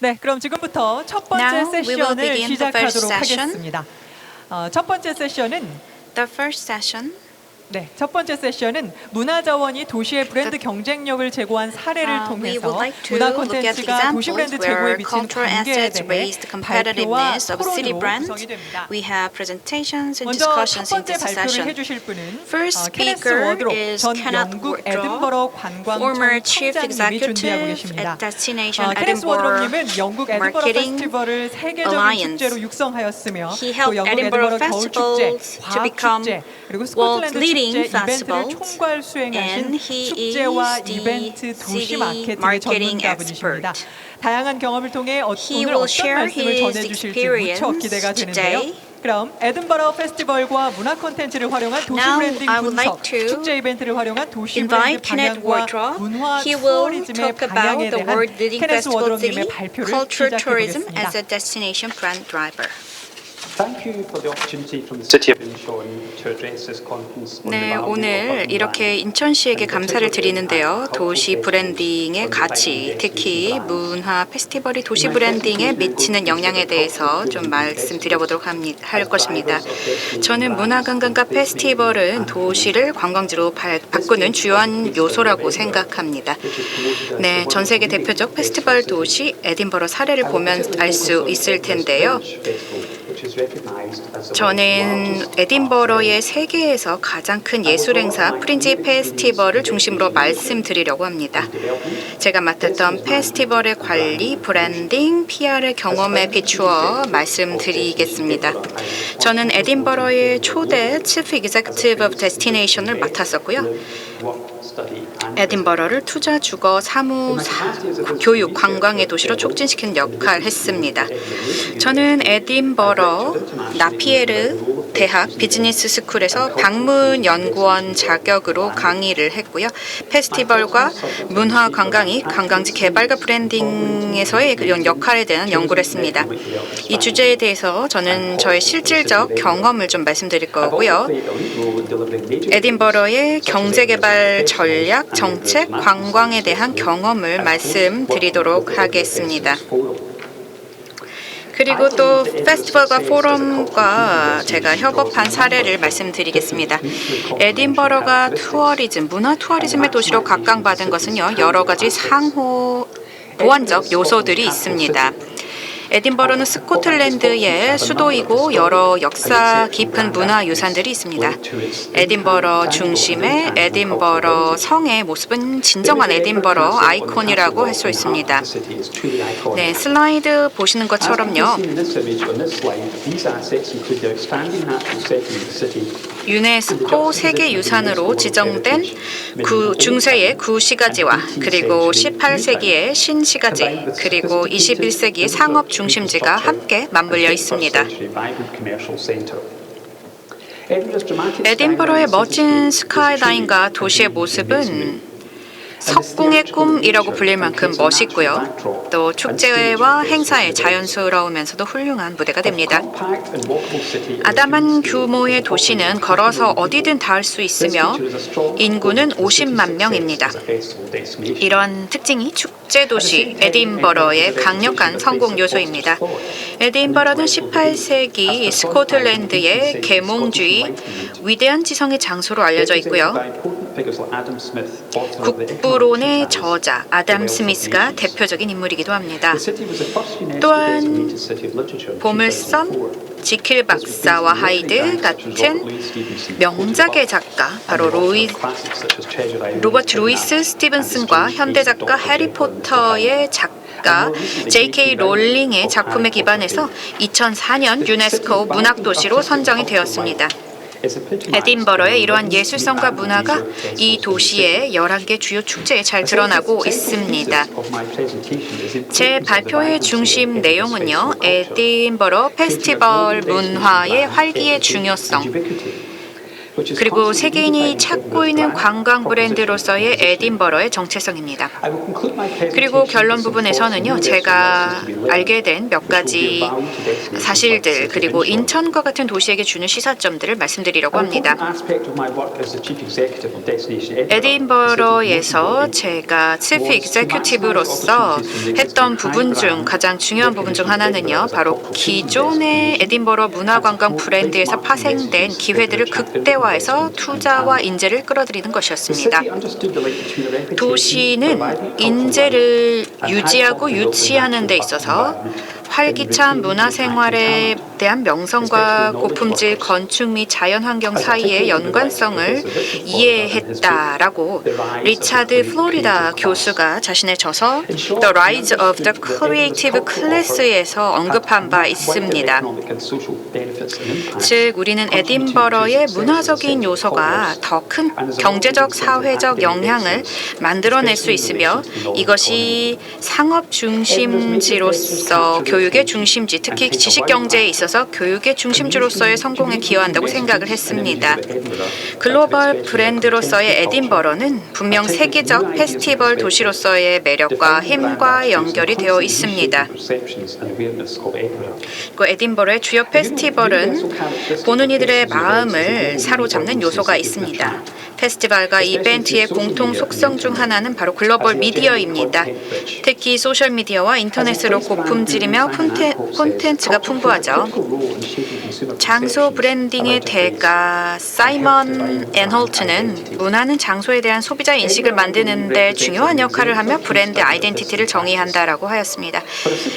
네, 그럼 지금부터 첫 번째 Now we will 세션을 begin the first 시작하도록 session. 하겠습니다. 첫 번째 세션은 The first session, 첫 번째 세션은 문화자원이 도시의 브랜드 경쟁력을 제고한 사례를 we 통해서 would like to 문화 look at 콘텐츠가 도시 examples 브랜드 제고에 where 미친 cultural 관계에 assets 대해 raise the 발표와 competitiveness of city 토론으로 brand. 구성이 됩니다. We have presentations and 먼저 첫 discussions in 번째 this 발표를 session. 해주실 분은 First 케네스 speaker 워드롭 is 전 Kenneth 영국 Wardrobe, 에든버러 관광청 former chief 청장님이 준비하고 executive 계십니다. at Destination 케네스 Edinburgh 워드롭님은 영국 에든버러 Marketing 페스티벌을 세계적인 Alliance. 축제로 육성하였으며 He 또 helped 영국 Edinburgh 에든버러 겨울축제, festivals to become 과학축제, 그리고 world's 스코틀랜드 leading 축제 이벤트를 festivals, 총괄 수행하신 and he 축제와 is the 이벤트 도시 city 마케팅의 marketing 전문가분이십니다. expert. 다양한 경험을 통해 He 오늘 will 어떤 share 말씀을 his 전해주실지 무척 experience 기대가 되는데요. today. 그럼 에든버러 페스티벌과 문화 콘텐츠를 활용한 도시 Now, 브랜딩 I would 분석, like to 축제 이벤트를 활용한 도시 브랜드 invite Kenneth 방향과 Wardrobe. 문화 He will 투어리즘의 talk about 방향에 the 대한 world leading 케네스 festival 워드롭님의 city, 발표를 cultural 시작해 tourism 보겠습니다. as a destination brand driver. Thank you for the opportunity from the City of Incheon to address this conference on the 네, value 오늘 of urban 이렇게 brand. 인천시에게 감사를 드리는데요. 도시 브랜딩의 가치, 특히 문화 페스티벌이 도시 브랜딩에 미치는 영향에 대해서 좀 말씀드려보도록 할 것입니다. 저는 문화관광과 페스티벌은 도시를 관광지로 바꾸는 주요한 요소라고 생각합니다. 네, 전 세계 대표적 페스티벌 도시 에딘버러 사례를 보면 알 수 있을 텐데요. 저는 에딘버러의 세계에서 가장 큰 예술 행사 프린지 페스티벌을 중심으로 말씀드리려고 합니다. 제가 맡았던 페스티벌의 관리, 브랜딩, PR의 경험에 비추어 말씀드리겠습니다. 저는 에딘버러의 초대 Chief Executive of Destination을 맡았었고요. 에딘버러를 투자, 주거, 사무, 교육, 관광의 도시로 촉진시키는 역할을 했습니다. 저는 에딘버러 나피에르 대학 비즈니스 스쿨에서 방문 연구원 자격으로 강의를 했고요. 페스티벌과 문화 관광이 관광지 개발과 브랜딩에서의 그런 역할에 대한 연구를 했습니다. 이 주제에 대해서 저는 저의 실질적 경험을 좀 말씀드릴 거고요. 에딘버러의 경제개발 전략, 정책, 관광에 대한 경험을 말씀드리도록 하겠습니다. 그리고 또 페스티벌과 포럼과 제가 협업한 사례를 말씀드리겠습니다. 에딘버러가 투어리즘, 문화 투어리즘의 도시로 각광받은 것은요, 여러 가지 상호 보완적 요소들이 있습니다. 에딘버러는 스코틀랜드의 수도이고 여러 역사 깊은 문화 유산들이 있습니다. 에딘버러 중심의 에딘버러 성의 모습은 진정한 에딘버러 아이콘이라고 할 수 있습니다. 네, 슬라이드 보시는 것처럼요. 유네스코 세계유산으로 지정된 중세의 구시가지와 그리고 18세기의 신시가지 그리고 21세기의 상업 중심지가 함께 맞물려 있습니다. 에딘버러의 멋진 스카이라인과 도시의 모습은 석궁의 꿈이라고 불릴 만큼 멋있고요. 또 축제와 행사에 자연스러우면서도 훌륭한 무대가 됩니다. 아담한 규모의 도시는 걸어서 어디든 닿을 수 있으며 인구는 50만 명입니다. 이런 특징이 축제 도시 에딘버러의 강력한 성공 요소입니다. 에딘버러는 18세기 스코틀랜드의 계몽주의 위대한 지성의 장소로 알려져 있고요. 국부론의 저자 아담 스미스가 대표적인 인물이기도 합니다. 또한 보물섬, 지킬 박사와 하이드 같은 명작의 작가 바로 로버트 루이스 스티븐슨과 현대 작가 해리포터의 작가 J.K. 롤링의 작품에 기반해서 2004년 유네스코 문학도시로 선정이 되었습니다. 에딘버러의 이러한 예술성과 문화가 이 도시의 11개 주요 축제에 잘 드러나고 있습니다. 제 발표의 중심 내용은요, 에딘버러 페스티벌 문화의 활기의 중요성, 그리고 세계인이 찾고 있는 관광 브랜드로서의 에딘버러의 정체성입니다. 그리고 결론 부분에서는요, 제가 알게 된 몇 가지 사실들 그리고 인천과 같은 도시에게 주는 시사점들을 말씀드리려고 합니다. 에딘버러에서 제가 치프 익제큐티브로서 했던 부분 중 가장 중요한 부분 중 하나는요, 바로 기존의 에딘버러 문화관광 브랜드에서 파생된 기회들을 극대화해서 투자와 인재를 끌어들이는 것이었습니다. 도시는 인재를 유지하고 유치하는 데 있어서 활기찬 문화생활에 대한 명성과 고품질 건축 및 자연환경 사이의 연관성을 이해했다라고 리차드 플로리다 교수가 자신의 저서 The Rise of the Creative Class에서 언급한 바 있습니다. 즉 우리는 에딘버러의 문화적인 요소가 더 큰 경제적, 사회적 영향을 만들어낼 수 있으며 이것이 상업 중심지로서 교육의 중심지, 특히 지식경제에 있어서 교육의 중심지로서의 성공에 기여한다고 생각을 했습니다. 글로벌 브랜드로서의 에딘버러는 분명 세계적 페스티벌 도시로서의 매력과 힘과 연결이 되어 있습니다. 그 에딘버러의 주요 페스티벌은 보는 이들의 마음을 사로잡는 요소가 있습니다. 페스티벌과 이벤트의 공통 속성 중 하나는 바로 글로벌 미디어입니다. 특히 소셜미디어와 인터넷으로 고품질이며 콘텐츠가 풍부하죠. 장소 브랜딩의 대가 사이먼 앤 홀트는 문화는 장소에 대한 소비자 인식을 만드는 데 중요한 역할을 하며 브랜드 아이덴티티를 정의한다라고 하였습니다.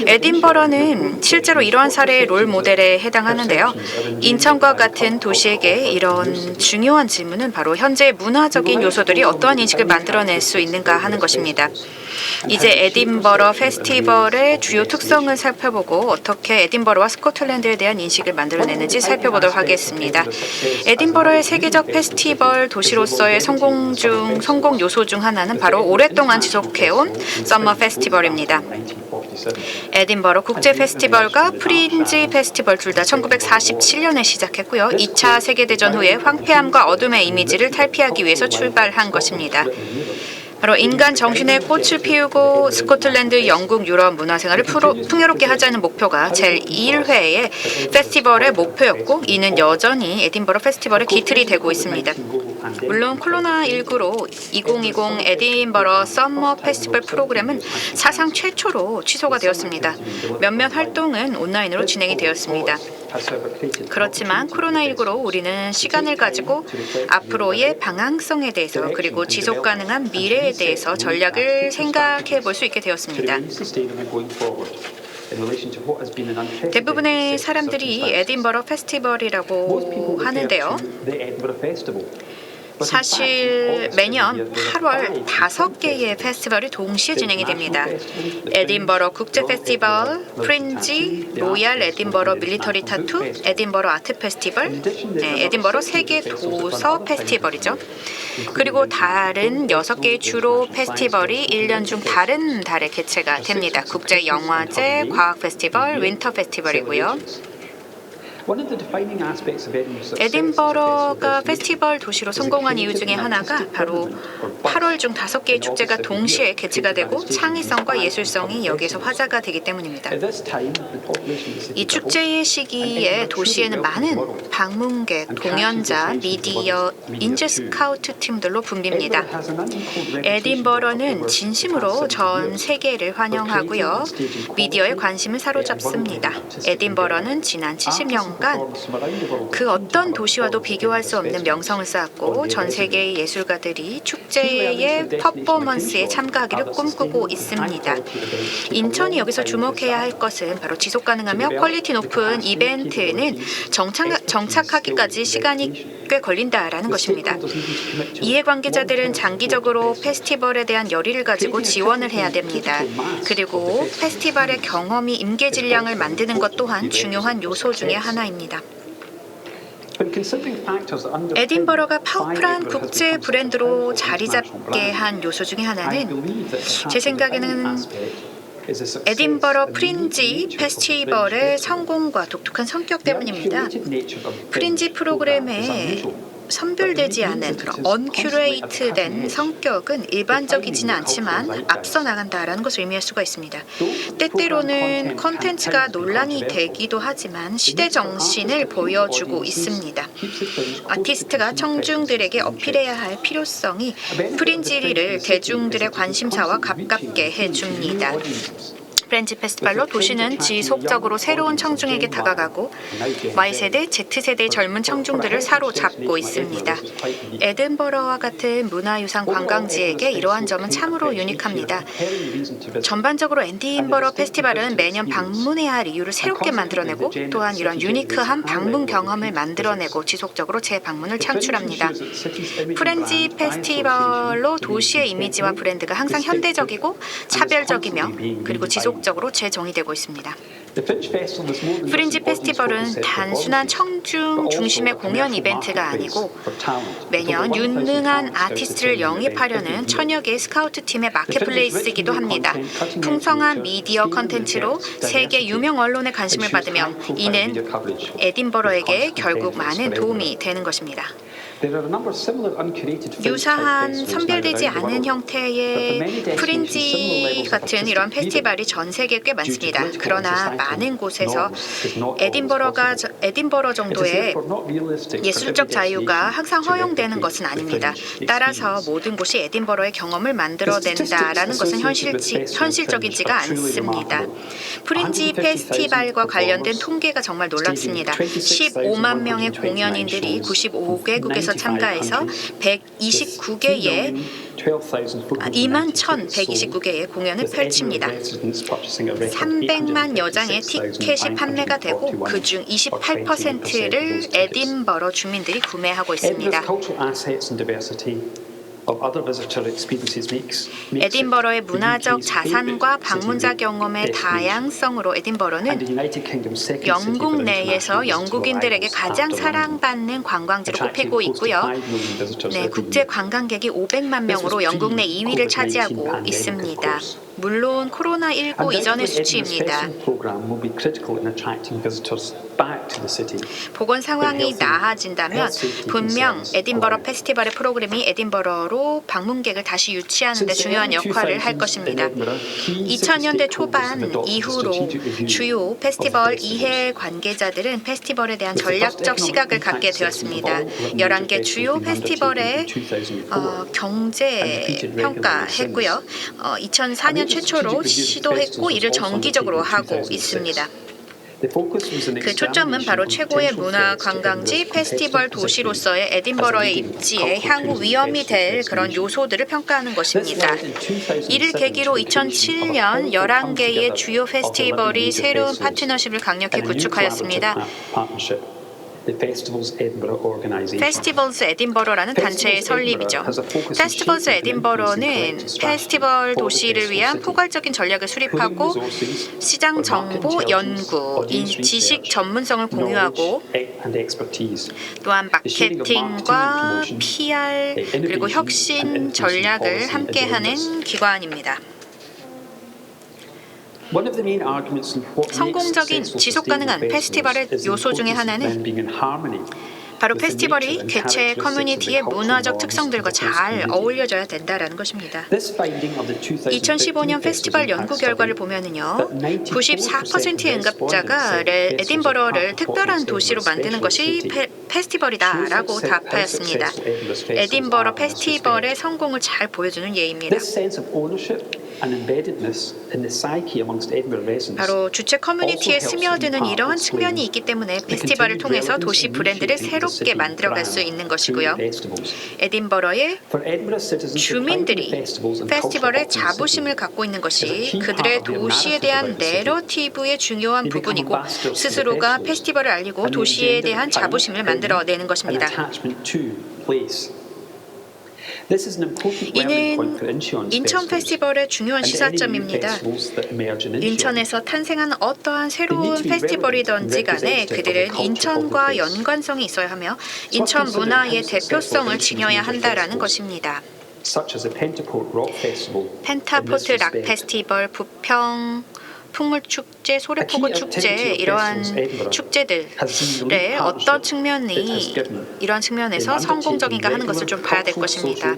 에딘버러는 실제로 이러한 사례의 롤 모델에 해당하는데요. 인천과 같은 도시에게 이런 중요한 질문은 바로 현재의 문화적인 요소들이 어떠한 인식을 만들어낼 수 있는가 하는 것입니다. 이제 에딘버러 페스티벌의 주요 특성을 살펴보고 어떻게 에딘버러와 스코틀랜드에 대한 인식을 만들어내는지 살펴보도록 하겠습니다. 에딘버러의 세계적 페스티벌 도시로서의 성공 요소 중 하나는 바로 오랫동안 지속해온 서머 페스티벌입니다. 에딘버러 국제 페스티벌과 프린지 페스티벌 둘 다 1947년에 시작했고요. 2차 세계대전 후에 황폐함과 어둠의 이미지를 탈피하기 위해서 출발한 것입니다. 바로 인간 정신의 꽃을 피우고 스코틀랜드, 영국, 유럽 문화생활을 풍요롭게 하자는 목표가 제1회의 페스티벌의 목표였고 이는 여전히 에딘버러 페스티벌의 기틀이 되고 있습니다. 물론 코로나19로 2020 에딘버러 서머 페스티벌 프로그램은 사상 최초로 취소가 되었습니다. 몇몇 활동은 온라인으로 진행이 되었습니다. 그렇지만 코로나19로 우리는 시간을 가지고 앞으로의 방향성에 대해서 그리고 지속 가능한 미래에 대해서 전략을 생각해 볼 수 있게 되었습니다. 대부분의 사람들이 에딘버러 페스티벌이라고 하는데요. 사실 매년 8월 5개의 페스티벌이 동시에 진행이 됩니다. 에딘버러 국제 페스티벌, 프린지, 로얄 에딘버러 밀리터리 타투, 에딘버러 아트 페스티벌, 에딘버러 세계 도서 페스티벌이죠. 그리고 다른 6개의 주로 페스티벌이 1년 중 다른 달에 개최가 됩니다. 국제 영화제, 과학 페스티벌, 윈터 페스티벌이고요. 에딘버러가 페스티벌 도시로 성공한 이유 중에 하나가 바로 8월 중 5개의 축제가 동시에 개최가 되고 창의성과 예술성이 여기에서 화제가 되기 때문입니다. 이 축제의 시기에 도시에는 많은 방문객, 공연자, 미디어, 인재 스카우트 팀들로 붐빕니다. 에딘버러는 진심으로 전 세계를 환영하고요. 미디어의 관심을 사로잡습니다. 에딘버러는 지난 70년 그 어떤 도시와도 비교할 수 없는 명성을 쌓았고 전 세계의 예술가들이 축제의 퍼포먼스에 참가하기를 꿈꾸고 있습니다. 인천이 여기서 주목해야 할 것은 바로 지속가능하며 퀄리티 높은 이벤트는 정착하기까지 시간이 꽤 걸린다라는 것입니다. 이해관계자들은 장기적으로 페스티벌에 대한 열의를 가지고 지원을 해야 됩니다. 그리고 페스티벌의 경험이 임계 질량을 만드는 것 또한 중요한 요소 중에 하나입니다. 에딘버러가 파워풀한 국제 브랜드로 자리 잡게 한 요소 중에 하나는 제 생각에는 에딘버러 프린지 페스티벌의 성공과 독특한 성격 때문입니다. 프린지 프로그램의 선별되지 않은 그런 언큐레이트된 성격은 일반적이지는 않지만 앞서 나간다라는 것을 의미할 수가 있습니다. 때때로는 컨텐츠가 논란이 되기도 하지만 시대 정신을 보여주고 있습니다. 아티스트가 청중들에게 어필해야 할 필요성이 프린지리를 대중들의 관심사와 가깝게 해줍니다. 프렌즈 페스티벌로 도시는 지속적으로 새로운 청중에게 다가가고 Y세대, Z세대의 젊은 청중들을 사로잡고 있습니다. 에든버러와 같은 문화유산 관광지에게 이러한 점은 참으로 유니크합니다. 전반적으로 에딘버러 페스티벌은 매년 방문해야 할 이유를 새롭게 만들어내고 또한 이런 유니크한 방문 경험을 만들어내고 지속적으로 재방문을 창출합니다. 프렌즈 페스티벌로 도시의 이미지와 브랜드가 항상 현대적이고 차별적이며 그리고 지속적으로 재정의되고 있습니다. 프린지 페스티벌은 단순한 청중 중심의 공연 이벤트가 아니고 매년 유능한 아티스트를 영입하려는 천여 개의 스카우트 팀의 마켓플레이스이기도 합니다. 풍성한 미디어 컨텐츠로 세계 유명 언론의 관심을 받으면 이는 에딘버러에게 결국 많은 도움이 되는 것입니다. 유사한 선별되지 않은 형태의 프린지 같은 이런 페스티벌이 전 세계에 꽤 많습니다. 그러나 많은 곳에서 에딘버러 정도의 예술적 자유가 항상 허용되는 것은 아닙니다. 따라서 모든 곳이 에딘버러의 경험을 만들어낸다라는 것은 현실적이지가 않습니다. 프린지 페스티벌과 관련된 통계가 정말 놀랍습니다. 15만 명의 공연인들이 95개국에서 참가해서 21,129개의 공연을 펼칩니다. 300만 여장의 티켓이 판매가 되고 그중 28%를 에딘버러 주민들이 구매하고 있습니다. 에딘버러의 문화적 자산과 방문자 경험의 다양성으로 에딘버러는 영국 내에서 영국인들에게 가장 사랑받는 관광지로 꼽히고 있고요. 국제 관광객이 500만 명으로 영국 내 2위를 차지하고 있습니다. 물론 코로나19 이전의 수치입니다. 보건 상황이 나아진다면 분명 에딘버러 페스티벌의 프로그램이 에딘버러로 방문객을 다시 유치하는 데 중요한 역할을 할 것입니다. 2000년대 초반 이후로 주요 페스티벌 이해 관계자들은 페스티벌에 대한 전략적 시각을 갖게 되었습니다. 11개 주요 페스티벌의 경제 평가했고요. 2004년 최초로 시도했고 이를 정기적으로 하고 있습니다. 그 초점은 바로 최고의 문화 관광지 페스티벌 도시로서의 에딘버러의 입지에 향후 위험이 될 그런 요소들을 평가하는 것입니다. 이를 계기로 2007년 11개의 주요 페스티벌이 새로운 파트너십을 강력히 구축하였습니다. 페스티벌스 에딘버러라는 단체의 설립이죠. 페스티벌스 에딘버러는 페스티벌 도시를 위한 포괄적인 전략을 수립하고 시장 정보, 연구, 지식 전문성을 공유하고 또한 마케팅과 PR 그리고 혁신 전략을 함께하는 기관입니다. 성공적인 지속가능한 페스티벌의 요소 중에 하나는 바로 페스티벌이 개최 커뮤니티의 문화적 특성들과 잘 어울려져야 된다는 것입니다. 2015년 페스티벌 연구 결과를 보면은요, 94%의 응답자가 에딘버러를 특별한 도시로 만드는 것이 페스티벌이다라고 답하였습니다. 에딘버러 페스티벌의 성공을 잘 보여주는 예입니다. 바로 주최 커뮤니티에 스며드는 이러한 측면이 있기 때문에 페스티벌을 통해서 도시 브랜드를 새롭게 만들어갈 수 있는 것이고요. 에딘버러의 주민들이 페스티벌에 자부심을 갖고 있는 것이 그들의 도시에 대한 내러티브의 중요한 부분이고 스스로가 페스티벌을 알리고 도시에 대한 자부심을 만들어내는 것입니다. 이는 인천 페스티벌의 중요한 시사점입니다. 인천에서 탄생한 어떠한 새로운 페스티벌이든지 간에 그들은 인천과 연관성이 있어야 하며 인천 문화의 대표성을 지녀야 한다라는 것입니다. 펜타포트 락 페스티벌, 부평 풍물 축제, 소래포구 축제 이러한 축제들의 어떤 측면이 이러한 측면에서 성공적인가 하는 것을 좀 봐야 될 것입니다.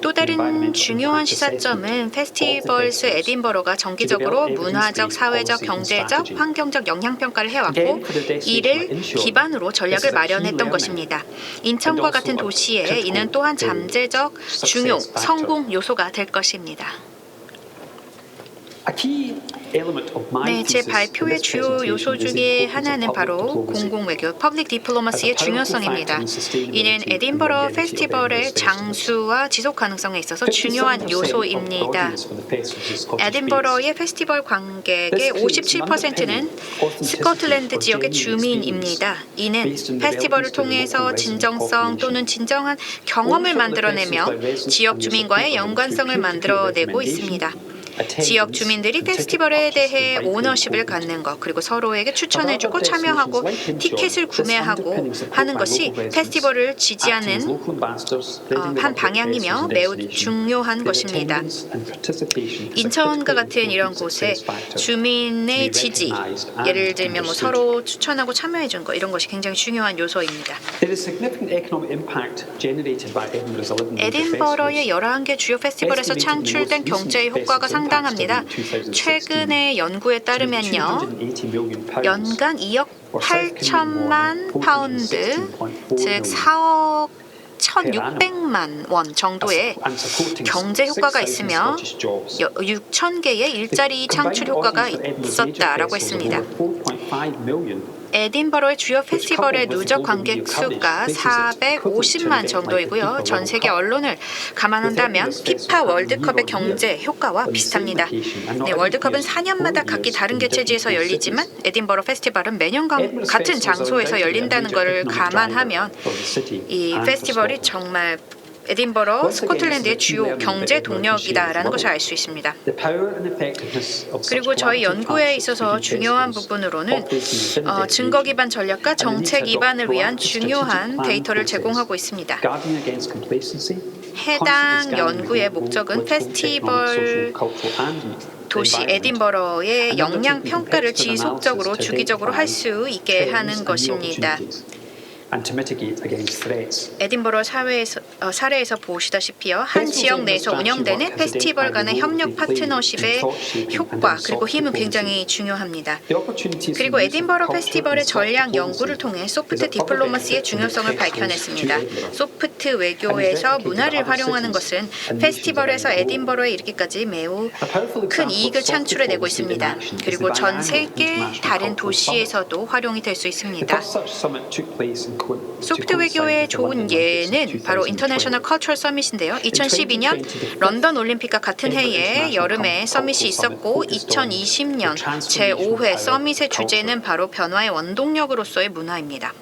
또 다른 중요한 시사점은 페스티벌스 에딘버러가 정기적으로 문화적, 사회적, 경제적, 환경적 영향평가를 해왔고 이를 기반으로 전략을 마련했던 것입니다. 인천과 같은 도시에 이는 또한 잠재적 중요 성공 요소가 될 것입니다. 네, 제 발표의 주요 요소 중에 하나는 바로 공공외교, 퍼블릭 디플로마시의 중요성입니다. 이는 에딘버러 페스티벌의 장수와 지속 가능성에 있어서 중요한 요소입니다. 에딘버러의 페스티벌 관객의 57%는 스코틀랜드 지역의 주민입니다. 이는 페스티벌을 통해서 진정성 또는 진정한 경험을 만들어내며 지역 주민과의 연관성을 만들어내고 있습니다. 지역 주민들이 페스티벌에 대해 오너십을 갖는 것, 그리고 서로에게 추천해주고 참여하고 티켓을 구매하고 하는 것이 페스티벌을 지지하는 한 방향이며 매우 중요한 것입니다. 인천과 같은 이런 곳에 주민의 지지, 예를 들면 서로 추천하고 참여해주는 것, 이런 것이 굉장히 중요한 요소입니다. 에딘버러의 11개 주요 페스티벌에서 창출된 경제의 효과가 상당합니다. 최근의 연구에 따르면요, 연간 2억 8천만 파운드, 즉 4억 1,600만 원 정도의 경제 효과가 있으며 6,000개의 일자리 창출 효과가 있었다라고 했습니다. 에딘버러의 주요 페스티벌의 누적 관객 수가 450만 정도이고요. 전 세계 언론을 감안한다면 피파 월드컵의 경제 효과와 비슷합니다. 네, 월드컵은 4년마다 각기 다른 개최지에서 열리지만 에딘버러 페스티벌은 매년 같은 장소에서 열린다는 것을 감안하면 이 페스티벌이 정말 에딘버러, 스코틀랜드의 주요 경제 동력이다라는 것을 알 수 있습니다. 그리고 저희 연구에 있어서 중요한 부분으로는 증거 기반 전략과 정책 기반을 위한 중요한 데이터를 제공하고 있습니다. 해당 연구의 목적은 페스티벌 도시 에딘버러의 역량 평가를 지속적으로 주기적으로 할 수 있게 하는 것입니다. 에딘버러 사례에서 보시다시피요, 한 지역 내에서 운영되는 페스티벌 간의 협력 파트너십의 효과 그리고 힘은 굉장히 중요합니다. 그리고 에딘버러 페스티벌의 전략 연구를 통해 소프트 디플로마시의 중요성을 밝혀냈습니다. 소프트 외교에서 문화를 활용하는 것은 페스티벌에서 에딘버러에 이르기까지 매우 큰 이익을 창출해내고 있습니다. 그리고 전 세계 다른 도시에서도 활용이 될 수 있습니다. 소프트 외교의 좋은 예는 바로 인터내셔널 컬처럴 서밋인데요. 2012년 런던 올림픽과 같은 해에 여름에 서밋이 있었고 2020년 제5회 서밋의 주제는 바로 변화의 원동력으로서의 문화입니다.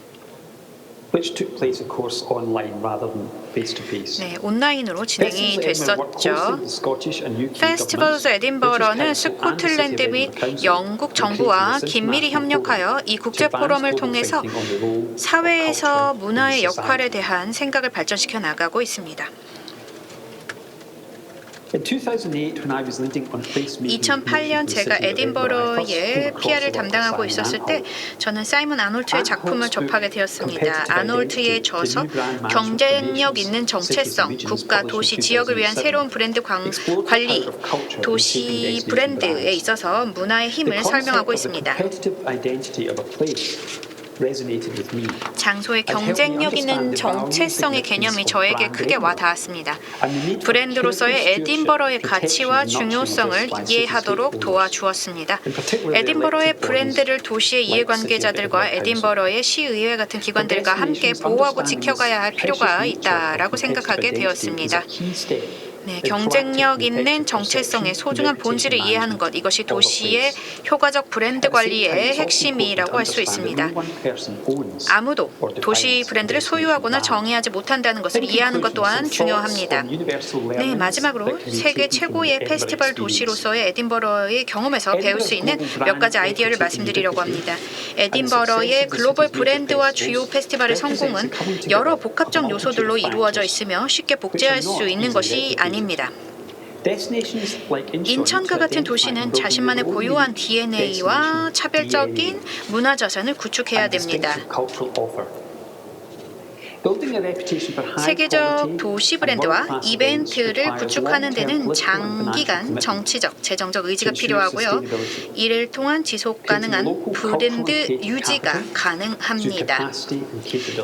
네, 온라인으로 진행이 됐었죠. 페스티벌스 에딘버러는 스코틀랜드 및 영국 정부와 긴밀히 협력하여 이 국제 포럼을 통해서 사회에서 문화의 역할에 대한 생각을 발전시켜 나가고 있습니다. 2008년 제가 에딘버러의 PR을 담당하고 있었을 때 저는 사이먼 아놀트의 작품을 접하게 되었습니다. 아놀트의 저서 경쟁력 있는 정체성, 국가, 도시, 지역을 위한 새로운 브랜드 관리, 도시 브랜드에 있어서 문화의 힘을 설명하고 있습니다. 장소의 경쟁력 있는 정체성의 개념이 저에게 크게 와닿았습니다. 브랜드로서의 에딘버러의 가치와 중요성을 이해하도록 도와주었습니다. 에딘버러의 브랜드를 도시의 이해관계자들과 에딘버러의 시의회 같은 기관들과 함께 보호하고 지켜가야 할 필요가 있다라고 생각하게 되었습니다. 네, 경쟁력 있는 정체성의 소중한 본질을 이해하는 것, 이것이 도시의 효과적 브랜드 관리의 핵심이라고 할 수 있습니다. 아무도 도시 브랜드를 소유하거나 정의하지 못한다는 것을 이해하는 것 또한 중요합니다. 네, 마지막으로 세계 최고의 페스티벌 도시로서의 에딘버러의 경험에서 배울 수 있는 몇 가지 아이디어를 말씀드리려고 합니다. 에딘버러의 글로벌 브랜드와 주요 페스티벌의 성공은 여러 복합적 요소들로 이루어져 있으며 쉽게 복제할 수 있는 것이 아닙니다. 인천과 같은 도시는 자신만의 고유한 DNA와 차별적인 문화 자산을 구축해야 됩니다. 세계적 도시 브랜드와 이벤트를 구축하는 데는 장기간 정치적, 재정적 의지가 필요하고요. 이를 통한 지속 가능한 브랜드 유지가 가능합니다.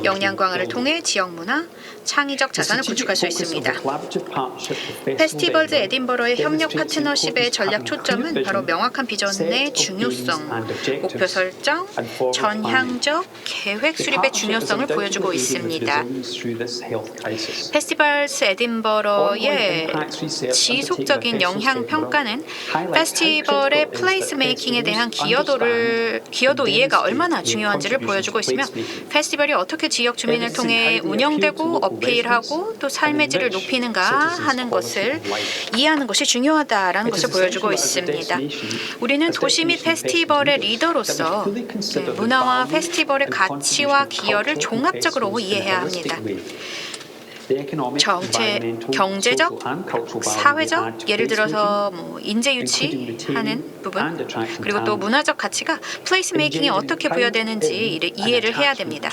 역량 강화를 통해 지역 문화, 창의적 자산을 구축할 수 있습니다. 페스티벌즈 에딘버러의 협력 파트너십의 전략 초점은 바로 명확한 비전의 중요성, 목표 설정, 전향적 계획 수립의 중요성을 보여주고 있습니다. 페스티벌스 에딘버러의 지속적인 영향 평가는 페스티벌의 플레이스 메이킹에 대한 기여도 이해가 얼마나 중요한지를 보여주고 있으며 페스티벌이 어떻게 지역 주민을 통해 운영되고 어필하고 또 삶의 질을 높이는가 하는 것을 이해하는 것이 중요하다라는 것을 보여주고 있습니다. 우리는 도시 및 페스티벌의 리더로서 문화와 페스티벌의 가치와 기여를 종합적으로 이해해야 합니다. 경제적, 사회적, 예를 들어서 인재 유치하는 부분, 그리고 또 문화적 가치가 플레이스 메이킹에 어떻게 부여되는지 이해를 해야 됩니다.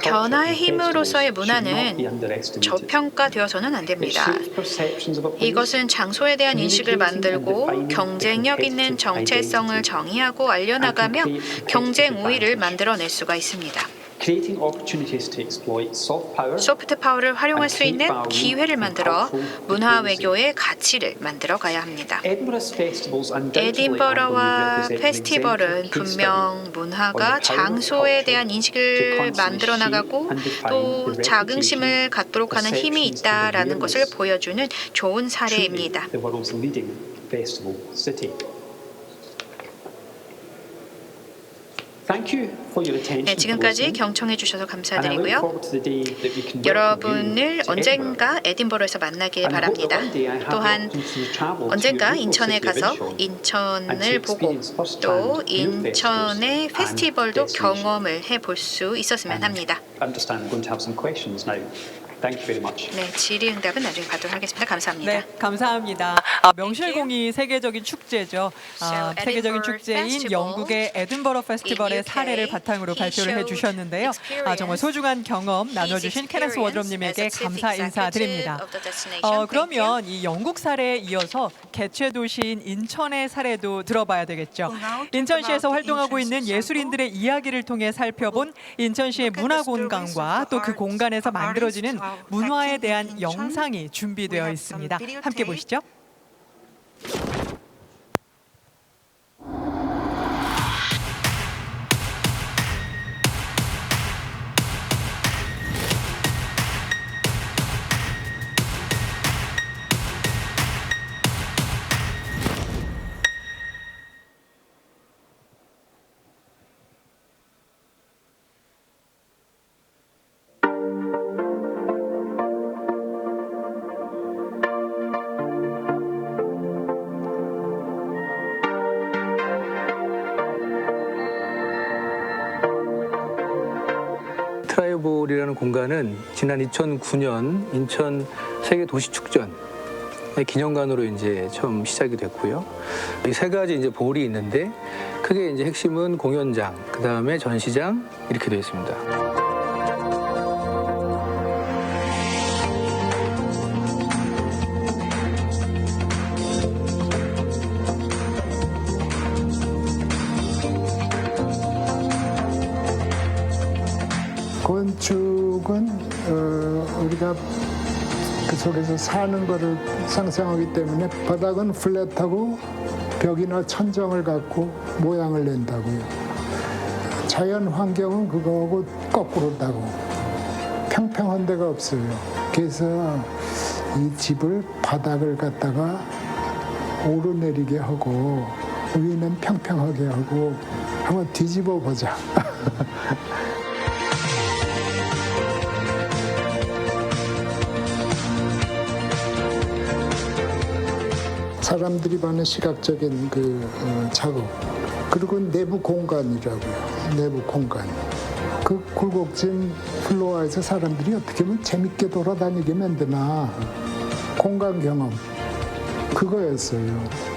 변화의 힘으로서의 문화는 저평가되어서는 안 됩니다. 이것은 장소에 대한 인식을 만들고 경쟁력 있는 정체성을 정의하고 알려나가며 경쟁 우위를 만들어낼 수가 있습니다. 소프트 파워를 활용할 수 있는 기회를 만들어 문화 외교의 가치를 만들어 가야 합니다. 에딘버러와 페스티벌은 분명 문화가 장소에 대한 인식을 만들어 나가고 또 자긍심을 갖도록 하는 힘이 있다라는 것을 보여주는 좋은 사례입니다. 네, 지금까지 경청해 주셔서 감사드리고요. 여러분을 언젠가 에딘버러에서 만나길 바랍니다. 또한 언젠가 인천에 가서 인천을 보고 또 인천의 페스티벌도 경험을 해볼 수 있었으면 합니다. 네, 질의응답은 나중에 받도록 하겠습니다. 감사합니다. 네, 감사합니다. 명실공히 세계적인 축제죠. 세계적인 축제인 영국의 에든버러 페스티벌의 사례를 바탕으로 발표를 해주셨는데요. 정말 소중한 경험 나눠주신 케네스 워드롭님에게 감사 인사드립니다. 그러면 이 영국 사례에 이어서 개최 도시인 인천의 사례도 들어봐야 되겠죠. 인천시에서 활동하고 있는 예술인들의 이야기를 통해 살펴본 인천시의 문화 공간과 또 그 공간에서 만들어지는 문화에 대한 영상이 준비되어 있습니다. 함께 보시죠. 트라이볼이라는 공간은 지난 2009년 인천 세계 도시 축전 기념관으로 이제 처음 시작이 됐고요. 이 세 가지 이제 볼이 있는데 크게 이제 핵심은 공연장, 그 다음에 전시장 이렇게 되어 있습니다. 건축은 우리가 그 속에서 사는 거를 상상하기 때문에 바닥은 플랫하고 벽이나 천정을 갖고 모양을 낸다고요. 자연 환경은 그거하고 거꾸로다고. 평평한 데가 없어요. 그래서 이 집을 바닥을 갖다가 오르내리게 하고 위는 평평하게 하고 한번 뒤집어 보자. 사람들이 많은 시각적인 작업, 그리고 내부 공간이라고요. 내부 공간. 그 그 굴곡진 플로어에서 사람들이 어떻게 하면 재밌게 돌아다니게 만드나 공간 경험 그거였어요.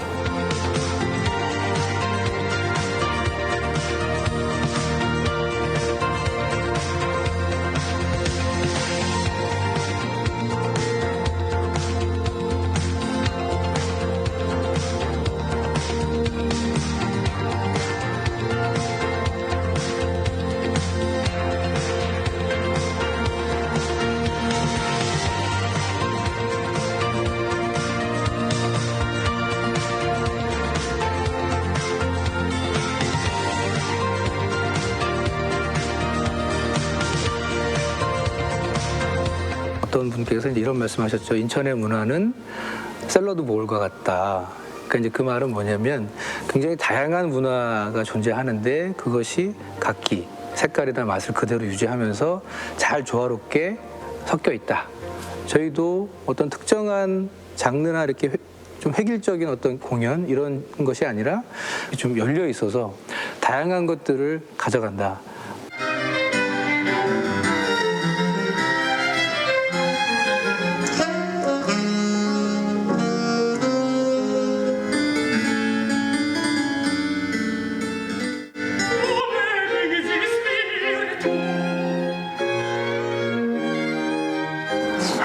어떤 분께서 이제 이런 말씀하셨죠. 인천의 문화는 샐러드 볼과 같다. 그러니까 이제 그 말은 뭐냐면 굉장히 다양한 문화가 존재하는데 그것이 각기 색깔이나 맛을 그대로 유지하면서 잘 조화롭게 섞여 있다. 저희도 어떤 특정한 장르나 이렇게 좀 획일적인 어떤 공연 이런 것이 아니라 좀 열려 있어서 다양한 것들을 가져간다.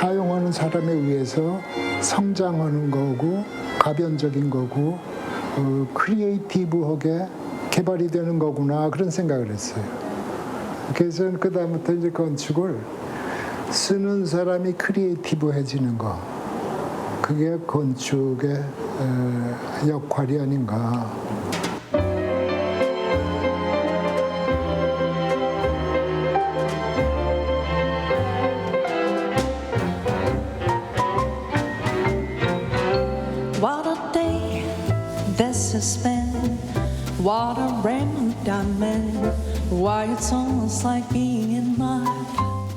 사용하는 사람에 의해서 성장하는 거고 가변적인 거고 크리에이티브하게 개발이 되는 거구나 그런 생각을 했어요. 그래서 그다음부터 이제 건축을 쓰는 사람이 크리에이티브해지는 거 그게 건축의 역할이 아닌가. What a day this has been. What a rain diamond. Why it's almost like being in love.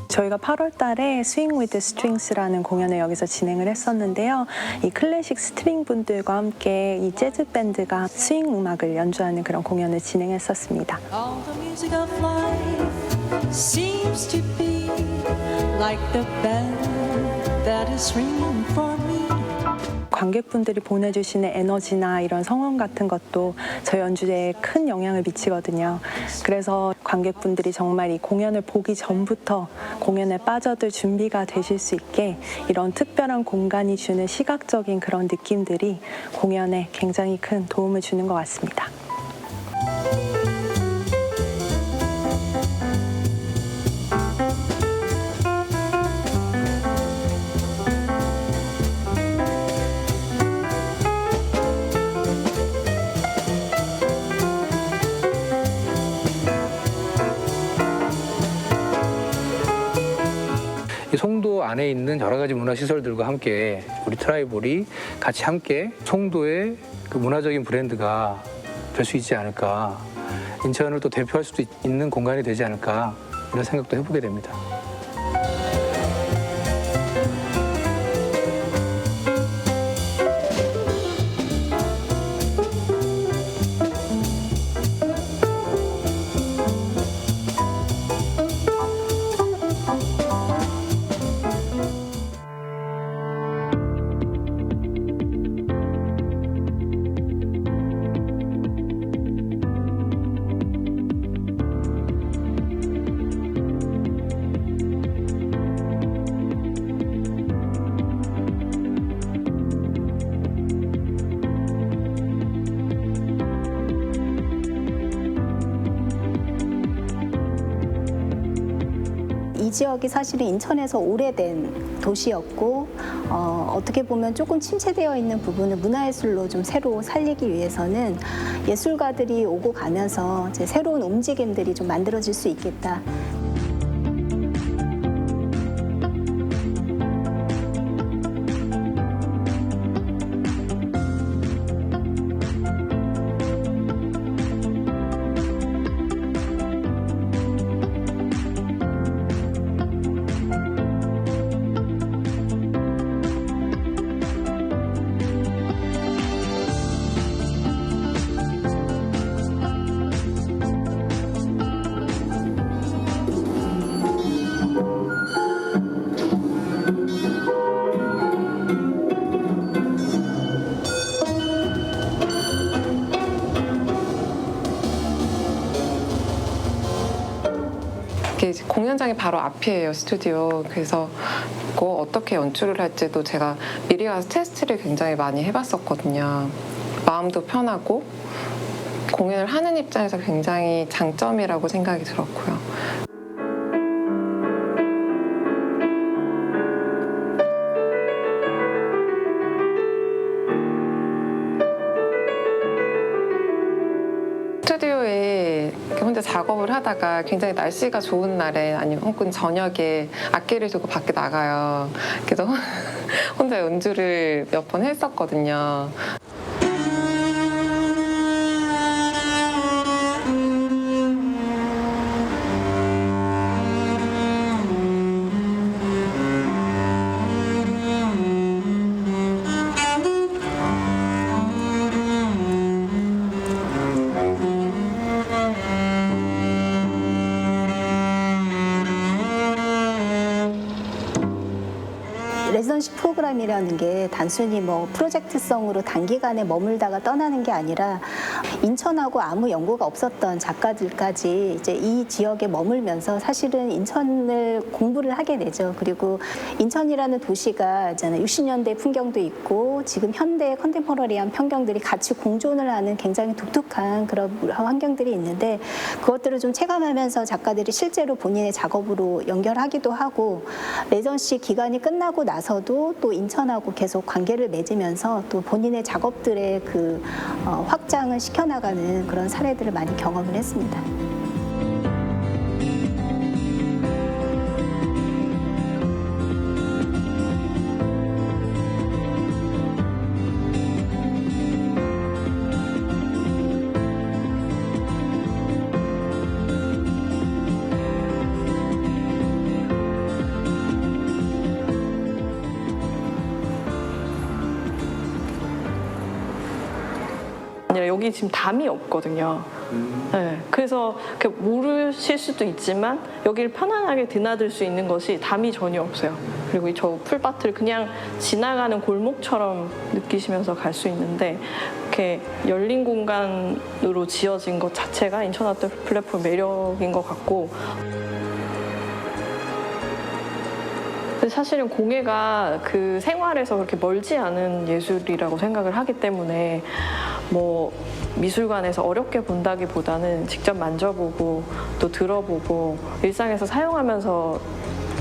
저희가 8월 달에 스윙 위드 스트링스라는 공연을 여기서 진행을 했었는데요. 이 클래식 스트링 분들과 함께 이 재즈 밴드가 스윙 음악을 연주하는 그런 공연을 진행했었습니다. All the music of life seems to be like the bell that is ringing for me. 관객분들이 보내주시는 에너지나 이런 성원 같은 것도 저 연주에 큰 영향을 미치거든요. 그래서 관객분들이 정말 이 공연을 보기 전부터 공연에 빠져들 준비가 되실 수 있게 이런 특별한 공간이 주는 시각적인 그런 느낌들이 공연에 굉장히 큰 도움을 주는 것 같습니다. 이 송도 안에 있는 여러 가지 문화시설들과 함께 우리 트라이볼이 같이 함께 송도의 그 문화적인 브랜드가 될 수 있지 않을까. 인천을 또 대표할 수도 있는 공간이 되지 않을까 이런 생각도 해보게 됩니다. 이 지역이 사실은 인천에서 오래된 도시였고 어떻게 보면 조금 침체되어 있는 부분을 문화예술로 좀 새로 살리기 위해서는 예술가들이 오고 가면서 이제 새로운 움직임들이 좀 만들어질 수 있겠다. 이게 공연장이 바로 앞이에요, 스튜디오. 그래서 그거 어떻게 연출을 할지도 제가 미리 가서 테스트를 굉장히 많이 해봤었거든요. 마음도 편하고 공연을 하는 입장에서 굉장히 장점이라고 생각이 들었고요. 스튜디오에 혼자 작업을 하다가 굉장히 날씨가 좋은 날에 아니면 혹은 저녁에 악기를 들고 밖에 나가요. 그래서 혼자 연주를 몇 번 했었거든요. 레지던시 프로그램이라는 게 단순히 뭐 프로젝트성으로 단기간에 머물다가 떠나는 게 아니라 인천하고 아무 연고가 없었던 작가들까지 이제 이 지역에 머물면서 사실은 인천을 공부를 하게 되죠. 그리고 인천이라는 도시가 있잖아요. 60년대 풍경도 있고 지금 현대 컨템포러리한 풍경들이 같이 공존을 하는 굉장히 독특한 그런 환경들이 있는데 그것들을 좀 체감하면서 작가들이 실제로 본인의 작업으로 연결하기도 하고 레지던시 기간이 끝나고 나서도 또 인천하고 계속 관계를 맺으면서 또 본인의 작업들의 그 확장을 시켜나가는 그런 사례들을 많이 경험을 했습니다. 아니라 여기 지금 담이 없거든요. 네, 그래서 모르실 수도 있지만 여기를 편안하게 드나들 수 있는 것이 담이 전혀 없어요. 그리고 이 저 풀밭을 그냥 지나가는 골목처럼 느끼시면서 갈 수 있는데 이렇게 열린 공간으로 지어진 것 자체가 인천 아트 플랫폼 매력인 것 같고 사실은 공예가 그 생활에서 그렇게 멀지 않은 예술이라고 생각을 하기 때문에 뭐 미술관에서 어렵게 본다기보다는 직접 만져보고 또 들어보고 일상에서 사용하면서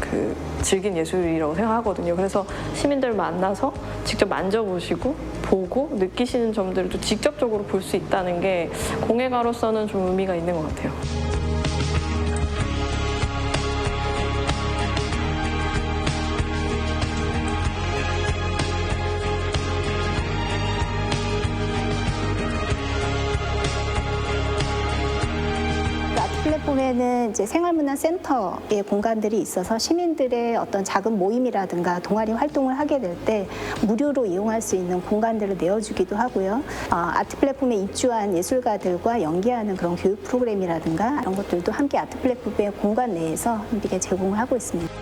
그 즐긴 예술이라고 생각하거든요. 그래서 시민들 만나서 직접 만져보시고 보고 느끼시는 점들을 또 직접적으로 볼 수 있다는 게 공예가로서는 좀 의미가 있는 것 같아요. 플랫폼에는 이제 생활문화센터의 공간들이 있어서 시민들의 어떤 작은 모임이라든가 동아리 활동을 하게 될 때 무료로 이용할 수 있는 공간들을 내어주기도 하고요. 아트 플랫폼에 입주한 예술가들과 연계하는 그런 교육 프로그램이라든가 이런 것들도 함께 아트 플랫폼의 공간 내에서 함께 제공을 하고 있습니다.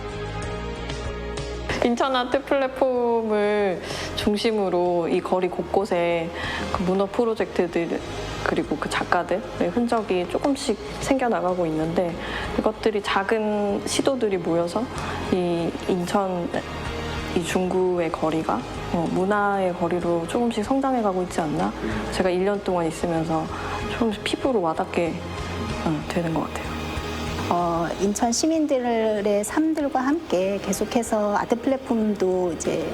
인천 아트 플랫폼을 중심으로 이 거리 곳곳에 그 문화 프로젝트들 그리고 그 작가들의 흔적이 조금씩 생겨나가고 있는데 이것들이 작은 시도들이 모여서 이 인천 이 중구의 거리가 문화의 거리로 조금씩 성장해가고 있지 않나? 제가 1년 동안 있으면서 조금씩 피부로 와닿게 되는 것 같아요. 인천 시민들의 삶들과 함께 계속해서 아트 플랫폼도 이제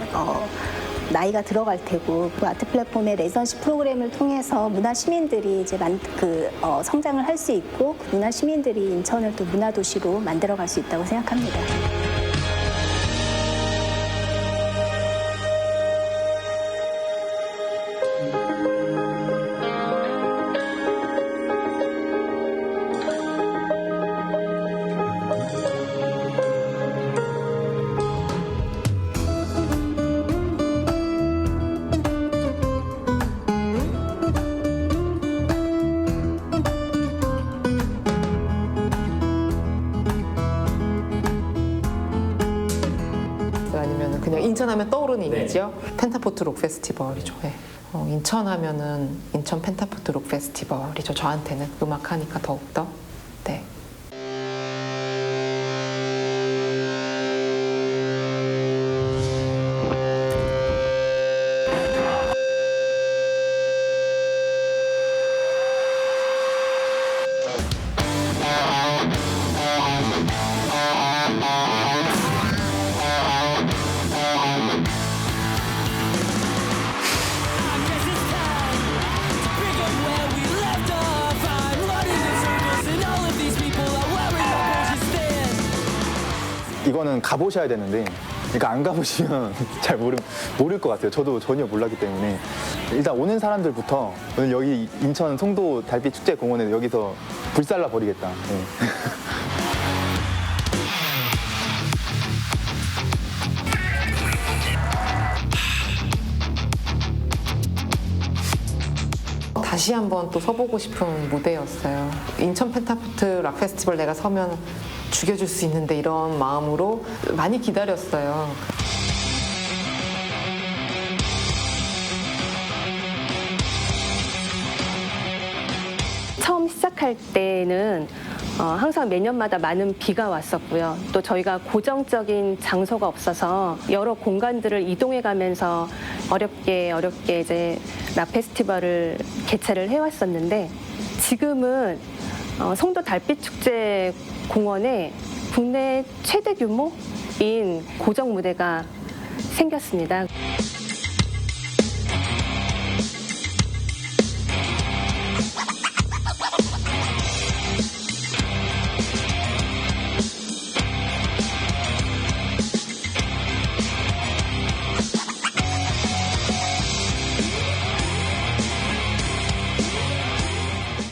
나이가 들어갈 테고 그 아트 플랫폼의 레지던시 프로그램을 통해서 문화 시민들이 이제 성장을 할 수 있고 그 문화 시민들이 인천을 또 문화 도시로 만들어갈 수 있다고 생각합니다. 아니면 그냥 인천하면 떠오르는 이미지요? 펜타포트 록 페스티벌이죠. 네. 인천하면은 인천 펜타포트 록 페스티벌이죠. 저한테는 음악하니까 더욱더. 네. 이거는 가보셔야 되는데, 그러니까 안 가보시면 잘 모를 것 같아요. 저도 전혀 몰랐기 때문에. 일단 오는 사람들부터 오늘 여기 인천 송도 달빛 축제 공원에 여기서 불살라 버리겠다. 네. 다시 한번 또 서보고 싶은 무대였어요. 인천 펜타포트 락 페스티벌 내가 서면 죽여줄 수 있는데 이런 마음으로 많이 기다렸어요. 처음 시작할 때는 항상 매년마다 많은 비가 왔었고요. 또 저희가 고정적인 장소가 없어서 여러 공간들을 이동해 가면서 어렵게 이제 락 페스티벌을 개최를 해왔었는데, 지금은 송도 달빛 축제 공원에 국내 최대 규모인 고정 무대가 생겼습니다.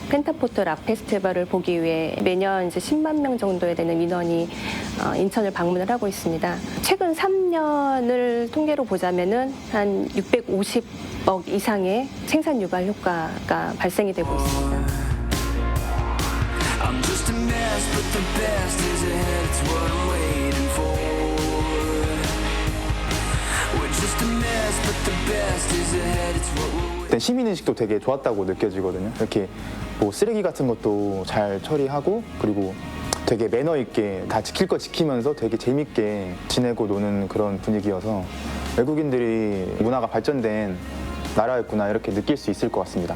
펜타포트 락 페스티벌을 보기 위해 매년 이제 10만 명 정도에 되는 인원이 인천을 방문을 하고 있습니다. 최근 3년을 통계로 보자면은 한 650억 이상의 생산 유발 효과가 발생이 되고 있습니다. 일단 시민의식도 되게 좋았다고 느껴지거든요. 이렇게 뭐 쓰레기 같은 것도 잘 처리하고, 그리고 되게 매너 있게 다 지킬 거 지키면서 되게 재밌게 지내고 노는 그런 분위기여서 외국인들이 문화가 발전된 나라였구나 이렇게 느낄 수 있을 것 같습니다.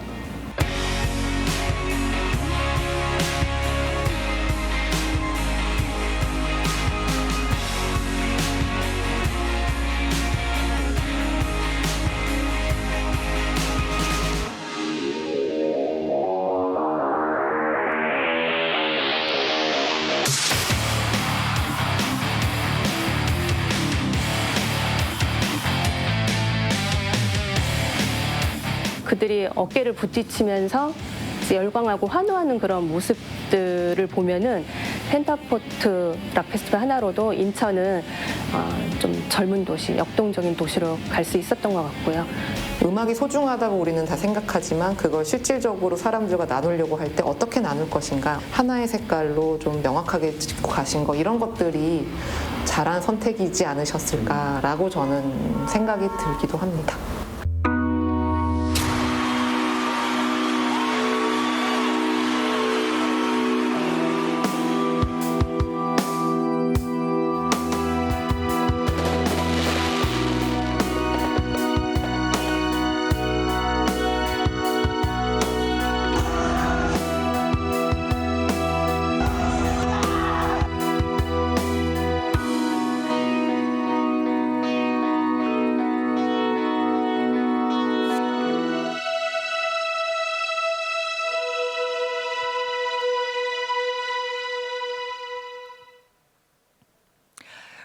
그들이 어깨를 부딪히면서 열광하고 환호하는 그런 모습들을 보면은 펜타포트 락 페스티벌 하나로도 인천은 좀 젊은 도시, 역동적인 도시로 갈 수 있었던 것 같고요. 음악이 소중하다고 우리는 다 생각하지만 그걸 실질적으로 사람들과 나누려고 할 때 어떻게 나눌 것인가, 하나의 색깔로 좀 명확하게 짚고 가신 거, 이런 것들이 잘한 선택이지 않으셨을까라고 저는 생각이 들기도 합니다.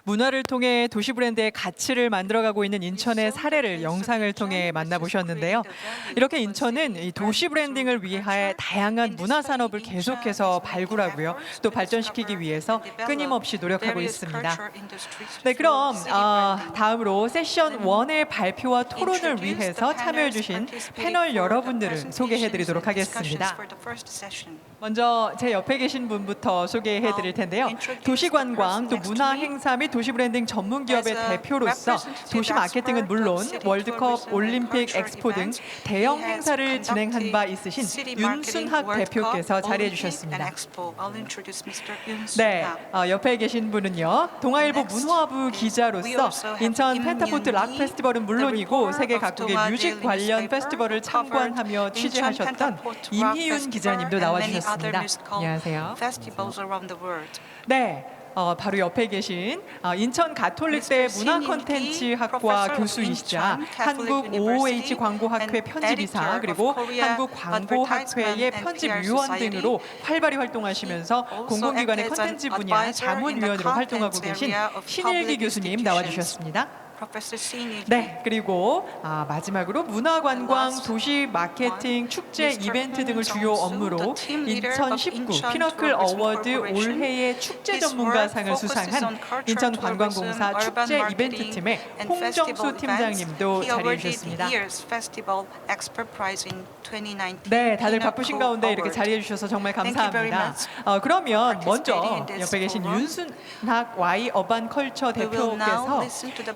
문화를 통해 도시 브랜드의 가치를 만들어가고 있는 인천의 사례를 영상을 통해 만나보셨는데요. 이렇게 인천은 이 도시 브랜딩을 위해 다양한 문화 산업을 계속해서 발굴하고요, 또 발전시키기 위해서 끊임없이 노력하고 있습니다. 네, 그럼 다음으로 세션 1의 발표와 토론을 위해서 참여해주신 패널 여러분들을 소개해드리도록 하겠습니다. 먼저 제 옆에 계신 분부터 소개해드릴 텐데요. 도시관광, 또 문화행사 및 도시브랜딩 전문기업의 대표로서 도시 마케팅은 물론 월드컵, 올림픽, 엑스포 등 대형 행사를 진행한 바 있으신 윤순학 대표께서 자리해 주셨습니다. 네, 옆에 계신 분은요, 동아일보 문화부 기자로서 인천 펜타포트 락 페스티벌은 물론이고 세계 각국의 뮤직 관련 페스티벌을 참관하며 취재하셨던 임희윤 기자님도 나와주셨습니다. 안녕하세요. 네. 바로 옆에 계신 인천 가톨릭대 문화 콘텐츠 학과 교수이시자 한국 OOH 광고학회 편집이사 그리고 한국 광고학회의 편집위원 등으로 활발히 활동하시면서 공공기관의 콘텐츠 분야 자문위원으로 활동하고 계신 신일기 교수님 나와주셨습니다. 네, 그리고 마지막으로 문화관광, 도시 마케팅, 축제, 이벤트 등을 주요 업무로 2019 피너클 어워드 올해의 축제 전문가상을 수상한 인천관광공사 축제 이벤트 팀의 홍정수 팀장님도 자리해 주셨습니다. 네, 다들 바쁘신 가운데 이렇게 자리해 주셔서 정말 감사합니다. 그러면 먼저 옆에 계신 윤순학 Y 어반 컬처 대표께서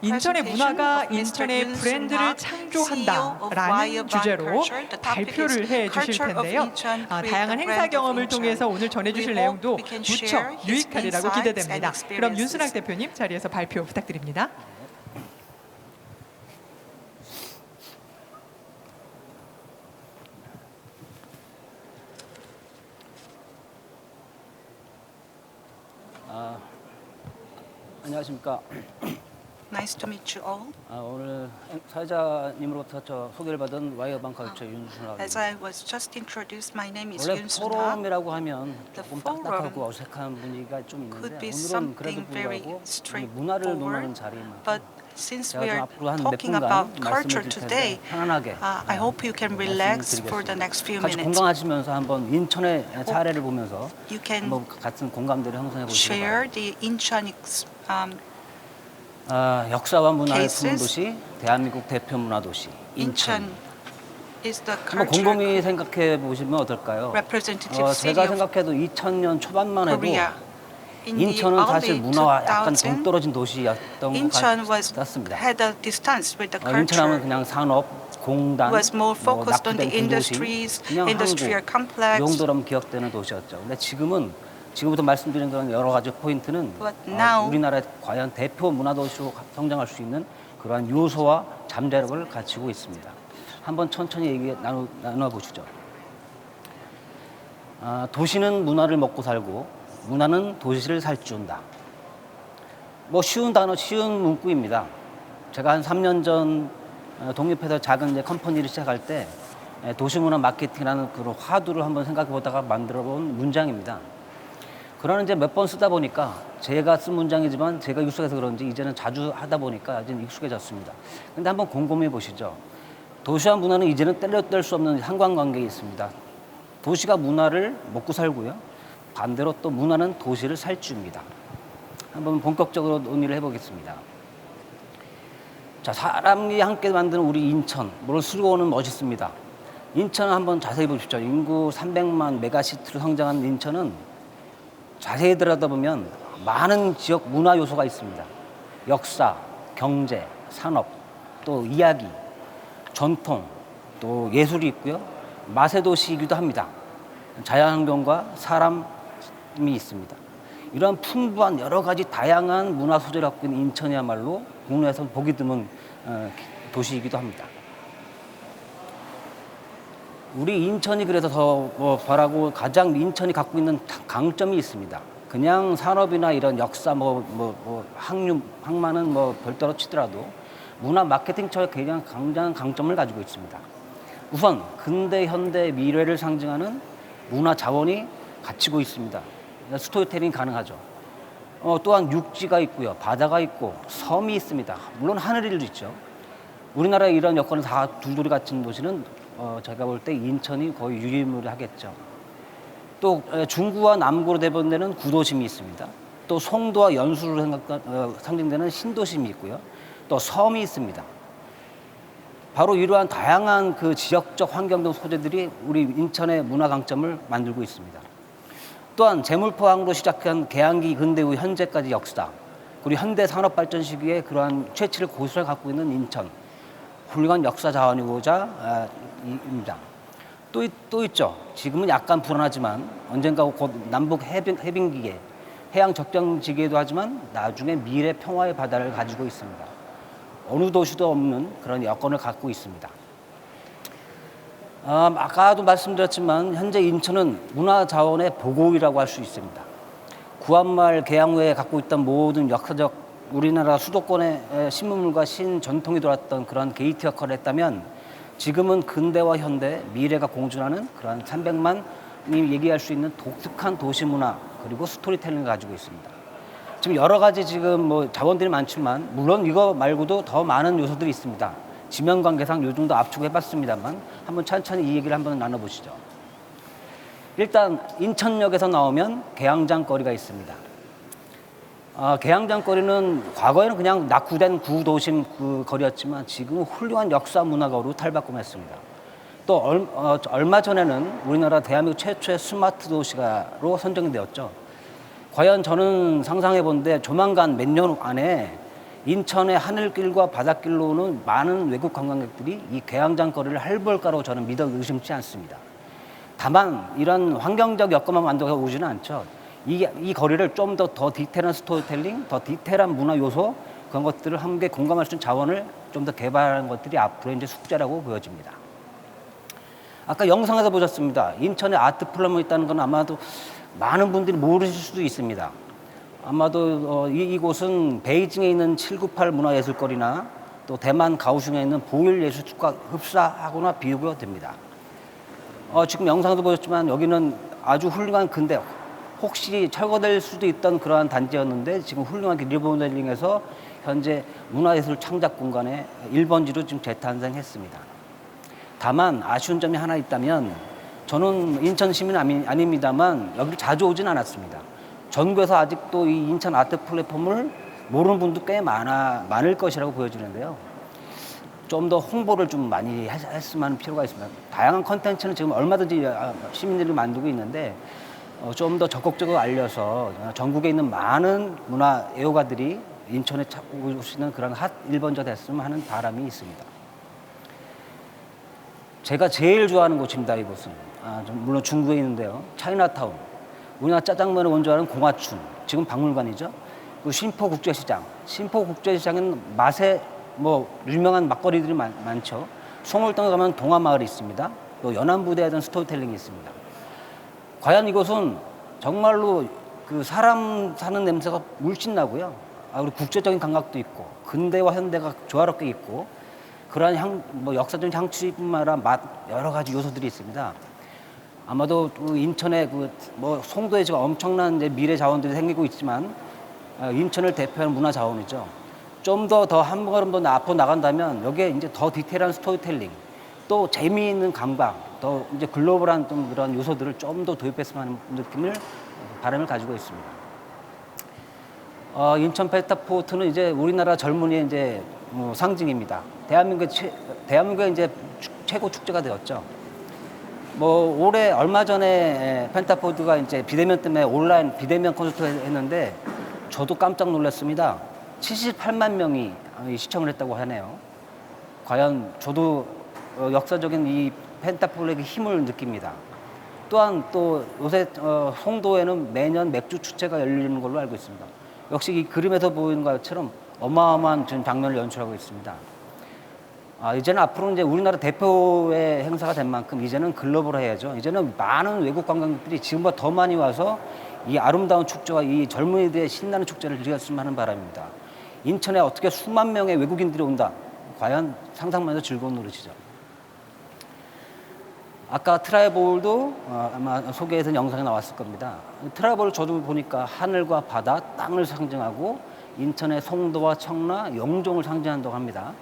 인천의 문화가 인천의 브랜드를 창조한다라는 주제로 발표를 해 주실 텐데요. 다양한 행사 경험을 통해서 오늘 전해주실 내용도 무척 유익하리라고 기대됩니다. 그럼 윤순학 대표님 자리에서 발표 부탁드립니다. 안녕하십니까. Nice to meet you all. 오늘 사회자님으로부터 소개를 받은 와이어반 컬처 윤순학입니다. As I was just introduced, my name is 원래 Yoon Sun-ha. 포럼이라고 하면 조금 딱딱하고 어색한 분위기가 좀 있는데 오늘은 그래도 불구하고 문화를 논하는 자리입니다. But since 제가 we 좀 are 앞으로 한 몇 talking 분간 about 말씀을 culture 드릴 today, 텐데 편안하게 I hope you can relax for the next few 같이 minutes. 공감하시면서 한번 인천의 사례를 보면서 You can 한번 같은 공감대를 형성해 보시기 바랍니다. share the Incheon 역사와 문화의 cases. 품은 도시, 대한민국 대표 문화 도시 인천. Incheon is the 한번 culture 곰곰이 생각해 보시면 어떨까요? representative city 제가 of 생각해도 2000년 초반만 해도 Korea. In the 인천은 사실 early 문화와 약간 2000s, 동떨어진 도시였던 것 Incheon 같습니다. had a distance with the 인천하면 culture. 그냥 산업, 공단, Was more focused on the 납부된 구도시, industries, 그냥 industrial 항구, complex. 이 정도로만 기억되는 도시였죠. 근데 지금부터 말씀드린 그런 여러 가지 포인트는 But now- 우리나라의 과연 대표 문화도시로 성장할 수 있는 그러한 요소와 잠재력을 갖추고 있습니다. 한번 천천히 얘기 나눠보시죠. 도시는 문화를 먹고 살고 문화는 도시를 살찌운다. 쉬운 단어, 쉬운 문구입니다. 제가 한 3년 전 독립해서 작은 이제 컴퍼니를 시작할 때 도시문화 마케팅이라는 그런 화두를 한번 생각해 보다가 만들어 본 문장입니다. 그러나 이제 몇 번 쓰다 보니까 제가 쓴 문장이지만 제가 익숙해서 그런지 이제는 자주 하다 보니까 이제는 익숙해졌습니다. 근데 한번 곰곰해 보시죠. 도시와 문화는 이제는 뗄 수 없는 상관관계에 있습니다. 도시가 문화를 먹고 살고요. 반대로 또 문화는 도시를 살찌웁니다. 한번 본격적으로 논의를 해보겠습니다. 자, 사람이 함께 만드는 우리 인천, 물론 수도원은 멋있습니다. 인천을 한번 자세히 보십시오. 인구 300만 메가시티로 성장한 인천은 자세히 들여다보면 많은 지역 문화 요소가 있습니다. 역사, 경제, 산업, 또 이야기, 전통, 또 예술이 있고요. 맛의 도시이기도 합니다. 자연환경과 사람이 있습니다. 이러한 풍부한 여러 가지 다양한 문화 소재를 갖고 있는 인천이야말로 국내에서 보기 드문 도시이기도 합니다. 우리 인천이 그래서 더 바라고 가장 인천이 갖고 있는 강점이 있습니다. 그냥 산업이나 이런 역사, 항만은 별도로 치더라도 문화 마케팅 쪽에 굉장히 강한 강점을 가지고 있습니다. 우선 근대, 현대, 미래를 상징하는 문화 자원이 갖추고 있습니다. 스토리텔링이 가능하죠. 또한 육지가 있고요, 바다가 있고 섬이 있습니다. 물론 하늘일도 있죠. 우리나라의 이런 여건을 다 둘둘이 갖춘 도시는 제가 볼 때 인천이 거의 유일무이하겠죠. 또 중구와 남구로 대변되는 구도심이 있습니다. 또 송도와 연수로 상징되는 신도심이 있고요. 또 섬이 있습니다. 바로 이러한 다양한 그 지역적 환경적 소재들이 우리 인천의 문화 강점을 만들고 있습니다. 또한 제물포항으로 시작한 개항기 근대 후 현재까지 역사, 그리고 현대 산업 발전 시기에 그러한 최치를 고스란히 갖고 있는 인천, 훌륭한 역사 자원이고자 입니다. 또 있죠. 지금은 약간 불안하지만 언젠가 곧 남북 해빙기계, 해양 적정지기에도 하지만 나중에 미래 평화의 바다를 가지고 있습니다. 어느 도시도 없는 그런 여건을 갖고 있습니다. 아까도 말씀드렸지만 현재 인천은 문화 자원의 보고이라고 할 수 있습니다. 구한말 개항 후에 갖고 있던 모든 역사적 우리나라 수도권의 신문물과 신전통이 돌았던 그런 게이트 역할을 했다면 지금은 근대와 현대, 미래가 공존하는 그런 300만이 얘기할 수 있는 독특한 도시문화 그리고 스토리텔링을 가지고 있습니다. 지금 여러 가지 지금 뭐 자원들이 많지만 물론 이거 말고도 더 많은 요소들이 있습니다. 지면 관계상 요 정도 압축해봤습니다만 한번 천천히 이 얘기를 한번 나눠보시죠. 일단 인천역에서 나오면 계양장거리가 있습니다. 계양장거리는 과거에는 그냥 낙후된 구도심 그 거리였지만 지금은 훌륭한 역사 문화거리로 탈바꿈했습니다. 또 얼마 전에는 우리나라 대한민국 최초의 스마트 도시가로 선정이 되었죠. 과연 저는 상상해 본데 조만간 몇 년 안에 인천의 하늘길과 바닷길로는 많은 외국 관광객들이 이 계양장거리를 할볼 거라고 저는 믿어 의심치 않습니다. 다만 이런 환경적 여건만 만들어 오지는 않죠. 이 거리를 좀 더 디테일한 스토리텔링, 더 디테일한 문화 요소 그런 것들을 함께 공감할 수 있는 자원을 좀 더 개발하는 것들이 앞으로 이제 숙제라고 보여집니다. 아까 영상에서 보셨습니다. 인천에 아트 플러머 있다는 건 아마도 많은 분들이 모르실 수도 있습니다. 아마도 이곳은 베이징에 있는 798 문화예술거리나 또 대만 가오슝에 있는 보일예술축과 흡사하거나 비교가 됩니다. 지금 영상도 보셨지만 여기는 아주 훌륭한 근데 혹시 철거될 수도 있던 그러한 단지였는데 지금 훌륭하게 리모델링해서 현재 문화예술 창작 공간의 1번지로 지금 재탄생했습니다. 다만 아쉬운 점이 하나 있다면 저는 인천 시민 아닙니다만 여기를 자주 오진 않았습니다. 전국에서 아직도 이 인천 아트 플랫폼을 모르는 분도 꽤 많을 것이라고 보여지는데요. 좀 더 홍보를 좀 많이 했으면 하는 필요가 있습니다. 다양한 컨텐츠는 지금 얼마든지 시민들이 만들고 있는데 좀 더 적극적으로 알려서 전국에 있는 많은 문화 애호가들이 인천에 오시는 그런 핫 1번지가 됐으면 하는 바람이 있습니다. 제가 제일 좋아하는 곳입니다. 이곳은 물론 중국에 있는데요. 차이나타운, 우리나라 짜장면을 원조하는 공화춘, 지금 박물관이죠. 그 신포국제시장, 신포국제시장은 맛에 뭐 유명한 막거리들이 많죠. 송월동에 가면 동화마을이 있습니다. 또 연안부대에 대한 스토리텔링이 있습니다. 과연 이곳은 정말로 그 사람 사는 냄새가 물씬 나고요. 그리고 국제적인 감각도 있고 근대와 현대가 조화롭게 있고 그러한 뭐 역사적인 향취뿐만 아니라 맛 여러 가지 요소들이 있습니다. 아마도 인천에 뭐 송도에 지금 엄청난 이제 미래 자원들이 생기고 있지만 인천을 대표하는 문화 자원이죠. 좀 더 한 걸음 더 앞으로 나간다면 여기에 이제 더 디테일한 스토리텔링, 또 재미있는 감각, 더 이제 글로벌한 좀 그런 요소들을 좀 더 도입했으면 하는 바람을 가지고 있습니다. 인천 페타포트는 이제 우리나라 젊은이의 이제 상징입니다. 대한민국의 이제 최고 축제가 되었죠. 뭐 올해 얼마 전에 펜타포드가 이제 비대면 때문에 온라인 비대면 콘서트를 했는데 저도 깜짝 놀랐습니다. 78만 명이 시청을 했다고 하네요. 과연 저도 역사적인 이 펜타폴릭의 힘을 느낍니다. 또한 또 요새 송도에는 매년 맥주 축제가 열리는 걸로 알고 있습니다. 역시 이 그림에서 보이는 것처럼 어마어마한 지금 장면을 연출하고 있습니다. 이제는 앞으로 이제 우리나라 대표의 행사가 된 만큼 이제는 글로벌해야죠. 이제는 많은 외국 관광객들이 지금보다 더 많이 와서 이 아름다운 축제와 이 젊은이들의 신나는 축제를 즐겼으면 하는 바람입니다. 인천에 어떻게 수만 명의 외국인들이 온다. 과연 상상만 해도 즐거운 노릇이죠. 아까 트라이볼도 아마 소개해서 영상에 나왔을 겁니다. 트라이볼 저도 보니까 하늘과 바다, 땅을 상징하고 인천의 송도와 청라, 영종을 상징한다고 합니다.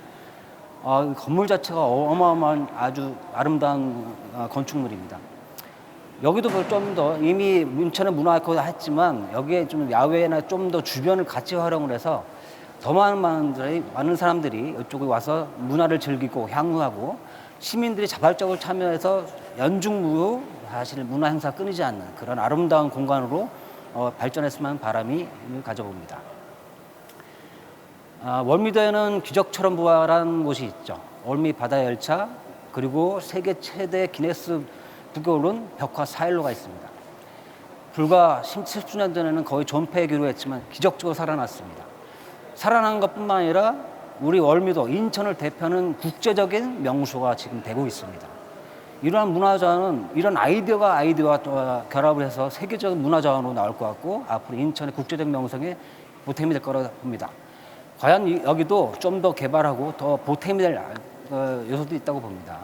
건물 자체가 어마어마한 아주 아름다운 건축물입니다. 여기도 좀 더 이미 인천의 문화아이콘 했지만 여기에 좀 야외나 좀 더 주변을 같이 활용을 해서 더 많은 사람들이 이쪽에 와서 문화를 즐기고 향유하고 시민들이 자발적으로 참여해서 연중무휴 사실 문화 행사 끊이지 않는 그런 아름다운 공간으로 발전했으면 하는 바람이 가져봅니다. 월미도에는 기적처럼 부활한 곳이 있죠. 월미 바다 열차 그리고 세계 최대 기네스 북에 오른 벽화 4일로가 있습니다. 불과 17주년 전에는 거의 존폐하기로 했지만 기적적으로 살아났습니다. 살아난 것뿐만 아니라 우리 월미도 인천을 대표하는 국제적인 명소가 지금 되고 있습니다. 이러한 문화 자원은 이런 아이디어와 또 결합을 해서 세계적인 문화 자원으로 나올 것 같고 앞으로 인천의 국제적 명성에 보탬이 될 거라고 봅니다. 과연 여기도 좀 더 개발하고 더 보탬이 될 요소도 있다고 봅니다.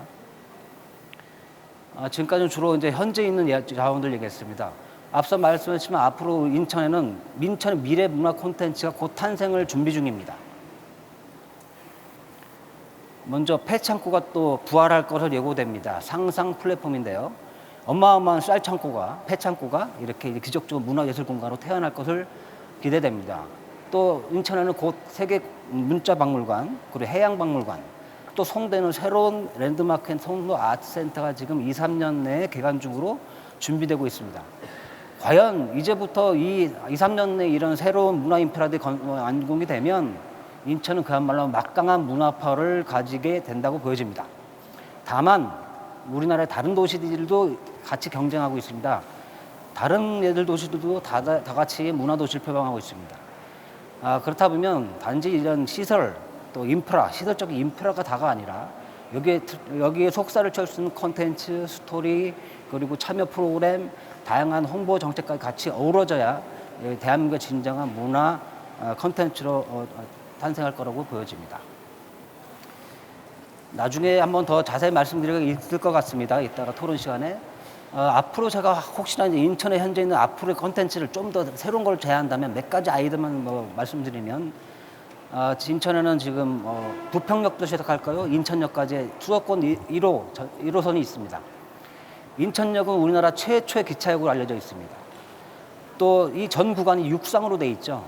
지금까지는 주로 이제 현재 있는 자원들 얘기했습니다. 앞서 말씀하셨지만 앞으로 인천의 미래 문화 콘텐츠가 곧 탄생을 준비 중입니다. 먼저 폐창고가 또 부활할 것으로 예고됩니다. 상상 플랫폼인데요. 어마어마한 폐창고가 이렇게 기적적으로 문화예술 공간으로 태어날 것을 기대됩니다. 또 인천에는 곧 세계 문자박물관, 그리고 해양박물관, 또 송대는 새로운 랜드마크인 송도 아트센터가 지금 2, 3년 내에 개관 중으로 준비되고 있습니다. 과연 이제부터 2, 3년 내에 이런 새로운 문화 인프라들이 완공이 되면 인천은 그야말로 막강한 문화파를 가지게 된다고 보여집니다. 다만 우리나라의 다른 도시들도 같이 경쟁하고 있습니다. 다른 도시들도 다 같이 문화 도시를 표방하고 있습니다. 그렇다 보면 단지 이런 시설, 또 시설적인 인프라가 다가 아니라 여기에 속살을 칠 수 있는 콘텐츠, 스토리, 그리고 참여 프로그램, 다양한 홍보 정책까지 같이 어우러져야 대한민국의 진정한 문화 콘텐츠로 탄생할 거라고 보여집니다. 나중에 한번 더 자세히 말씀드리기가 있을 것 같습니다. 이따가 토론 시간에. 앞으로 제가 혹시나 이제 인천에 현재 있는 앞으로의 콘텐츠를 좀 더 새로운 걸 제안한다면 몇 가지 아이디어만 말씀드리면 인천에는 지금 부평역부터 시작할까요? 인천역까지 수도권 1호선이 있습니다. 인천역은 우리나라 최초의 기차역으로 알려져 있습니다. 또 이 전 구간이 육상으로 돼 있죠.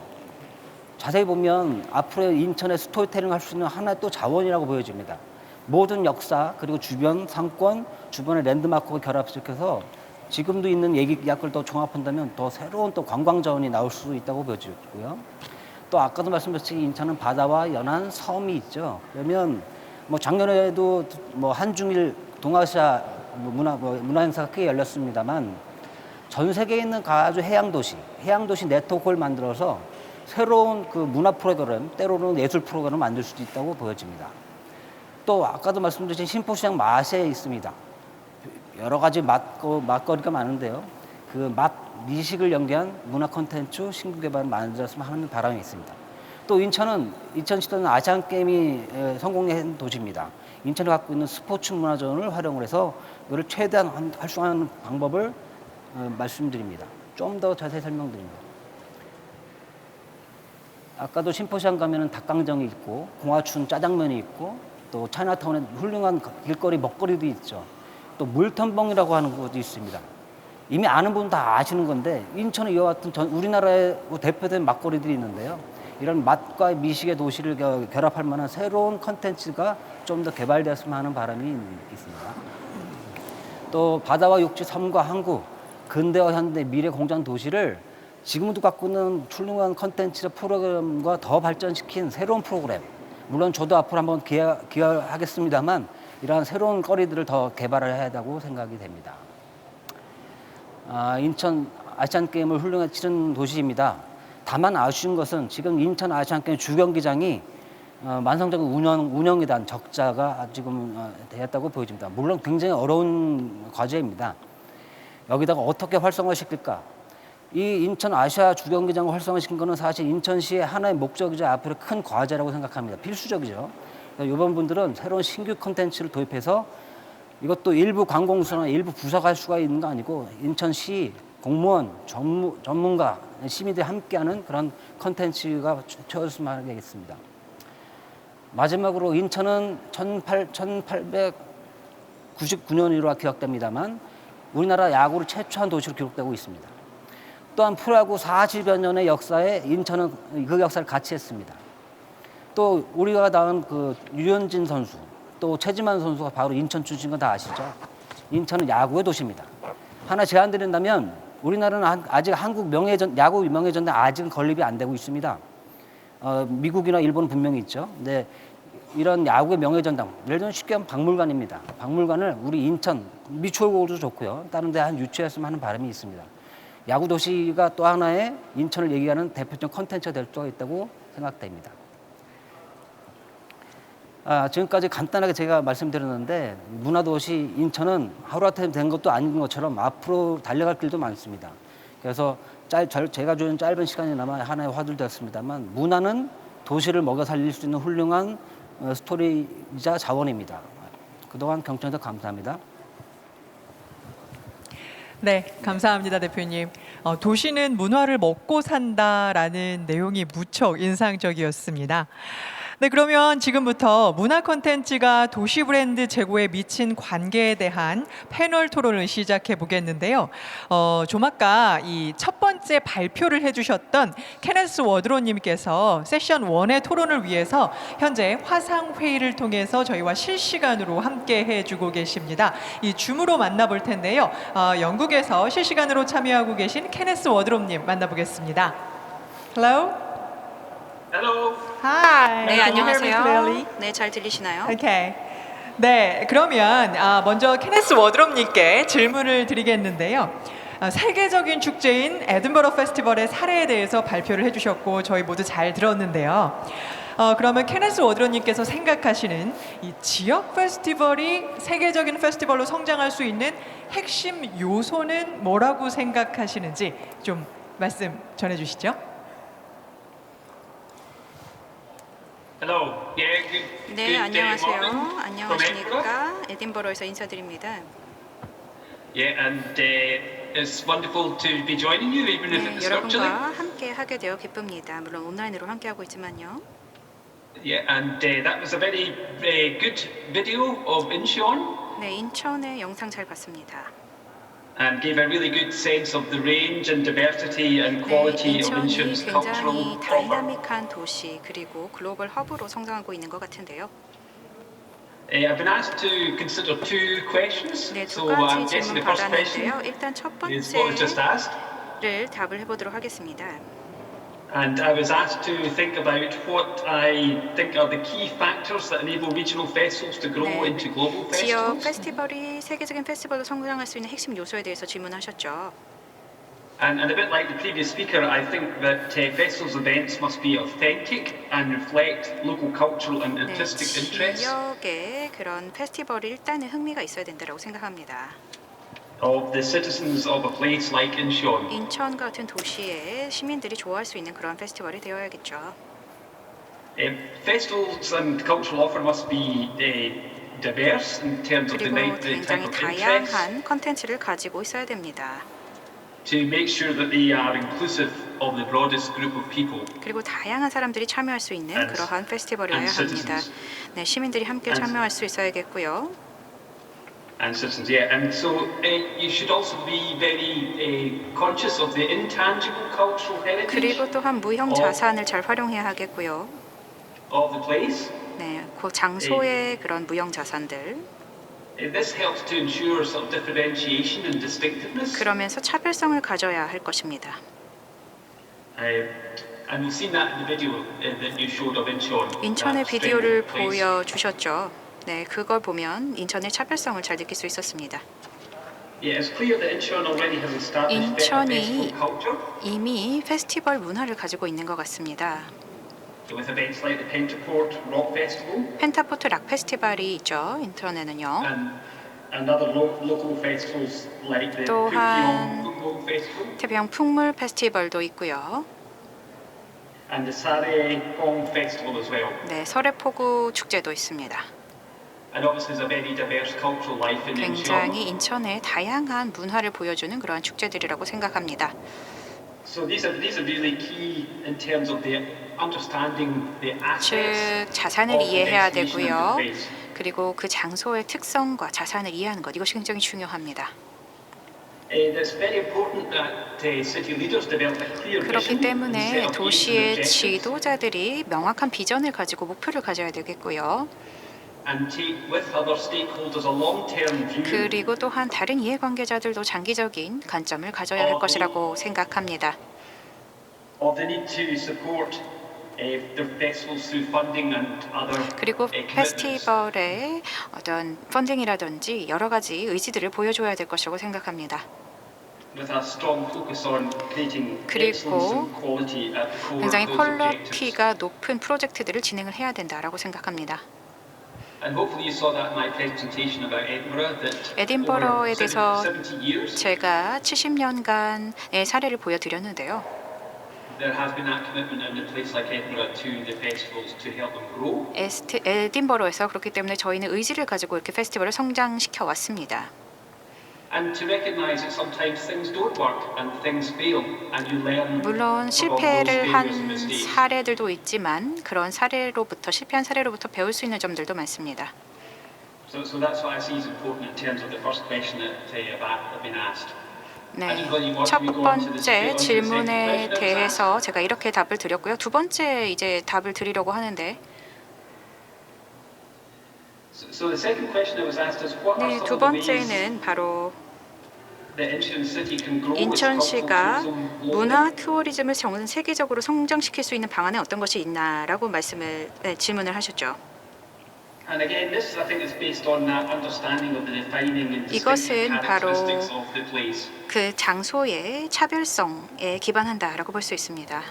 자세히 보면 앞으로 인천의 스토리텔링 할 수 있는 하나의 또 자원이라고 보여집니다. 모든 역사 그리고 주변 상권, 주변의 랜드마크와 결합시켜서 지금도 있는 얘기약을 더 종합한다면 더 새로운 또 관광 자원이 나올 수 있다고 보여지고요. 또 아까도 말씀드렸듯이 인천은 바다와 연안 섬이 있죠. 그러면 작년에도 한중일 동아시아 문화 행사가 크게 열렸습니다만 전 세계에 있는 아주 해양 도시 네트워크를 만들어서 새로운 그 문화 프로그램, 때로는 예술 프로그램을 만들 수도 있다고 보여집니다. 또 아까도 말씀드린 신포시장 맛에 있습니다. 여러 가지 맛거리가 많은데요. 그 미식을 연계한 문화 콘텐츠 신규 개발을 만들었으면 하는 바람이 있습니다. 또 인천은 2010년 아시안게임이 성공한 도시입니다. 인천이 갖고 있는 스포츠 문화전을 활용을 해서 이걸 최대한 활성화하는 방법을 말씀드립니다. 좀 더 자세히 설명드립니다. 아까도 신포시장 가면은 닭강정이 있고 공화춘 짜장면이 있고 또 차이나타운에 훌륭한 길거리 먹거리도 있죠. 또 물텀벙이라고 하는 곳도 있습니다. 이미 아는 분 다 아시는 건데 인천에 이와 같은 우리나라의 대표된 맛거리들이 있는데요. 이런 맛과 미식의 도시를 결합할 만한 새로운 컨텐츠가 좀 더 개발되었으면 하는 바람이 있습니다. 또 바다와 육지, 섬과 항구, 근대와 현대, 미래 공장 도시를 지금도 갖고 있는 훌륭한 컨텐츠 프로그램과 더 발전시킨 새로운 프로그램, 물론 저도 앞으로 한번 기여하겠습니다만 이러한 새로운 거리들을 더 개발을 해야 한다고 생각이 됩니다. 인천 아시안게임을 훌륭하게 치른 도시입니다. 다만 아쉬운 것은 지금 인천 아시안게임 주경기장이 만성적인 운영에 대한 적자가 지금 되었다고 보여집니다. 물론 굉장히 어려운 과제입니다. 여기다가 어떻게 활성화시킬까? 이 인천 아시아 주경기장을 활성화시킨 것은 사실 인천시의 하나의 목적이자 앞으로 큰 과제라고 생각합니다. 필수적이죠. 이번 분들은 새로운 신규 콘텐츠를 도입해서 이것도 일부 관공서나 일부 부서가 할 수가 있는 거 아니고 인천시 공무원, 전문가, 시민들이 함께하는 그런 콘텐츠가 채워졌으면 하겠습니다. 마지막으로 인천은 1899년으로 기억됩니다만 우리나라 야구를 최초한 도시로 기록되고 있습니다. 또한 프로야구 40여 년의 역사에 인천은 그 역사를 같이 했습니다. 또 우리가 낳은 그 유현진 선수, 또 최지만 선수가 바로 인천 출신인 건 다 아시죠? 인천은 야구의 도시입니다. 하나 제안드린다면 우리나라는 아직 한국 야구 명예전당 아직은 건립이 안 되고 있습니다. 미국이나 일본은 분명히 있죠. 근데 이런 야구의 명예전당, 예를 들면 쉽게 하면 박물관입니다. 박물관을 우리 인천, 미추홀구도 좋고요. 다른 데 유치했으면 하는 바람이 있습니다. 야구 도시가 또 하나의 인천을 얘기하는 대표적 콘텐츠가 될 수가 있다고 생각됩니다. 지금까지 간단하게 제가 말씀드렸는데 문화도시 인천은 하루아침에 된 것도 아닌 것처럼 앞으로 달려갈 길도 많습니다. 그래서 제가 주는 짧은 시간이나마 하나의 화두를 되었습니다만 문화는 도시를 먹여 살릴 수 있는 훌륭한 스토리이자 자원입니다. 그동안 경청해서 감사합니다. 네, 감사합니다, 대표님. 도시는 문화를 먹고 산다라는 내용이 무척 인상적이었습니다. 네, 그러면 지금부터 문화 콘텐츠가 도시 브랜드 제고에 미친 관계에 대한 패널 토론을 시작해 보겠는데요. 좀 아까 이 첫 번째 발표를 해주셨던 케네스 워드로님께서 세션 1의 토론을 위해서 현재 화상 회의를 통해서 저희와 실시간으로 함께 해주고 계십니다. 이 줌으로 만나볼 텐데요. 영국에서 실시간으로 참여하고 계신 케네스 워드로님 만나보겠습니다. Hello. Hello. Hi. 네, Can you hear me clearly? 안녕하세요. 네, 잘 들리시나요? Okay. 네, 그러면 먼저 케네스 워드롭님께 질문을 드리겠는데요. 세계적인 축제인 에든버러 페스티벌의 사례에 대해서 발표를 해주셨고 저희 모두 잘 들었는데요. 그러면 케네스 워드롭님께서 생각하시는 이 지역 페스티벌이 세계적인 페스티벌로 성장할 수 있는 핵심 요소는 뭐라고 생각하시는지 좀 말씀 전해주시죠. Hello. Yeah, good. 네, good 안녕하세요. morning. 안녕하십니까? 에딘버러에서 인사드립니다. Yeah, and it's wonderful to be joining you, even if 네, it's virtually. 여러분과 함께 하게 되어 기쁩니다. 물론 온라인으로 함께 하고 있지만요. Yeah, and that was a very good video of Incheon, 네, 인천의 영상 잘 봤습니다. and gave a really good sense of the range and diversity and 네, quality of 인천이 Incheon's cultural 굉장히 offer. 다이나믹한 도시 그리고 글로벌 허브로 성장하고 있는 것 같은데요. I've been asked to consider two questions. 네, 두 So I'm 가지 guessing 질문 the first question 받았는데요. 일단 첫 is what was just asked. 번째를 답을 해보도록 하겠습니다. And I was asked to think about what I think are the key factors that enable regional festivals to grow 네, into global 지역 festivals. 페스티벌이 세계적인 페스티벌로 성장할 수 있는 핵심 요소에 대해서 질문하셨죠. And a bit like the previous speaker, I think that festivals events must be authentic and reflect local cultural and 네, artistic interests 지역의 그런 페스티벌이 일단은 흥미가 있어야 된다고 생각합니다. of the citizens of a place like Incheon. 인천 같은 도시에 시민들이 좋아할 수 있는 그런 페스티벌이 되어야겠죠. Festivals and cultural offer must be diverse in terms of the 그리고 type 굉장히 of interests 다양한 컨텐츠를 가지고 있어야 됩니다. to make sure that they are inclusive of the broadest group of people. 그리고 다양한 사람들이 참여할 수 있는 And- 그러한 페스티벌이어야 and 합니다. citizens. 네, 시민들이 함께 And- 참여할 수 있어야겠고요. And citizens, yeah. And so you should also be very conscious of the intangible cultural heritage 그리고 또한 무형 자산을 잘 활용해야 하겠고요. of the place. 네, 그 장소의 그런 무형 자산들. This helps to ensure sort of differentiation and distinctiveness. 그러면서 차별성을 가져야 할 것입니다. And we've seen that in the video that you showed of Incheon. 인천의 that 비디오를 strength of the place. 보여주셨죠. 네, 그걸 보면 인천의 차별성을 잘 느낄 수 있었습니다. Yeah, it's clear that Incheon already has established 인천이 festival culture 이미 페스티벌 문화를 가지고 있는 것 같습니다. with events like the Pentaport Rock Festival 펜타포트 락 페스티벌이 있죠. 인천에는요. and other local festivals like the 또한 Football Festival 태평양 풍물 페스티벌도 있고요. and the Sarepong Festival as well. 네, 설해포구 축제도 있습니다. And obviously there's a very diverse cultural life in Incheon. 굉장히 인천의 다양한 문화를 보여주는 그러한 축제들이라고 생각합니다. So these are really key in terms of the understanding the assets 즉 자산을 of the 이해해야 destination 되고요. and the place. 그리고 그 장소의 특성과 자산을 이해하는 것 이것이 굉장히 중요합니다. It's very important that city leaders develop a clear 그렇기 vision and set 때문에 of aims and 도시의 objectives 지도자들이 명확한 비전을 가지고 목표를 가져야 되겠고요. and take with other stakeholders a long-term view 그리고 또한 다른 이해관계자들도 장기적인 관점을 가져야 할 것이라고 생각합니다. of the need to support the festivals through funding and other 그리고 commitments. 페스티벌의 어떤 펀딩이라든지 여러 가지 의지들을 보여줘야 될 것이라고 생각합니다. With a strong focus on creating 그리고 excellence and quality at the core 굉장히 of those objectives. 퀄리티가 높은 프로젝트들을 진행을 해야 된다라고 생각합니다. And hopefully you saw that in my presentation about Edinburgh that 에딘버러에 over 대해서 70 years 제가 70년간의 사례를 보여드렸는데요. there has been that commitment in a place like Edinburgh to the festivals to help them grow. 에딘버러에서 그렇기 때문에 저희는 의지를 가지고 이렇게 페스티벌을 성장시켜 왔습니다. And to recognise that sometimes things don't work and things fail and you learn 물론 from all those 실패를 failures 한 and mistakes. 사례들도 있지만 그런 사례로부터 실패한 사례로부터 배울 수 있는 점들도 많습니다. So that's what I see is important in terms of the first question that I've been asked. 네, 첫 번째 질문에 대해서 제가 이렇게 답을 드렸고요. 두 번째 이제 답을 드리려고 하는데, So the second question I was asked is what are 네, some 두 of the ways 번째는 바로 that Incheon City can grow its cultural 인천시가 tourism globally? 문화 투어리즘을 전 세계적으로 성장시킬 수 있는 방안에 어떤 것이 있나라고 질문을 하셨죠. And again, this I think is based on that understanding of the defining and 이것은 distinctive 바로 characteristics of the place. 그 장소의 차별성에 기반한다라고 볼 수 있습니다.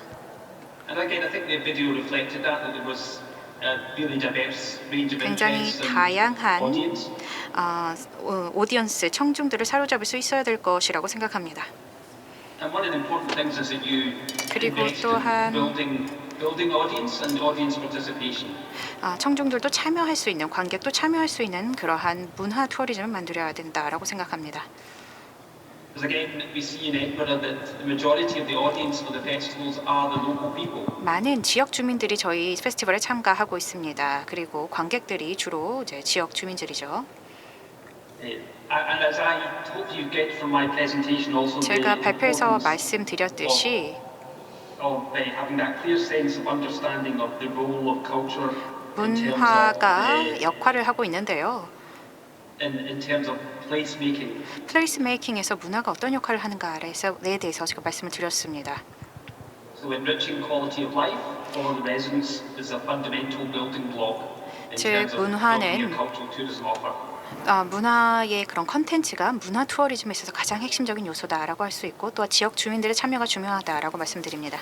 And again, I think the video reflected that there was a really diverse range of 굉장히 interests and 다양한 audience. 오디언스, 청중들을 사로잡을 수 있어야 될 것이라고 생각합니다. And one of the important things is that you 그리고 invest 또한 in building audience and audience participation. 청중들도 참여할 수 있는, 관객도 참여할 수 있는 그러한 문화 투어리즘을 만들어야 된다라고 생각합니다. Because again, we see in Edinburgh that the majority of the audience for the festivals are the local people. 많은 지역 주민들이 저희 페스티벌에 참가하고 있습니다. 그리고 관객들이 주로 이제 지역 주민들이죠. And as I hope you get from my presentation also 제가 the 발표에서 importance 말씀드렸듯이 of having that clear sense of understanding of the role of culture 문화가 역할을 하고 있는데요. in terms of place making. 플레이스 메이킹에서 문화가 어떤 역할을 하는가에 대해서 제가 말씀을 드렸습니다. So enriching quality of life for the residents is a fundamental building block in 즉 terms of 문화는 building a cultural tourism offer. 문화의 그런 컨텐츠가 문화 투어리즘에 있어서 가장 핵심적인 요소다라고 할 수 있고 또 지역 주민들의 참여가 중요하다라고 말씀드립니다.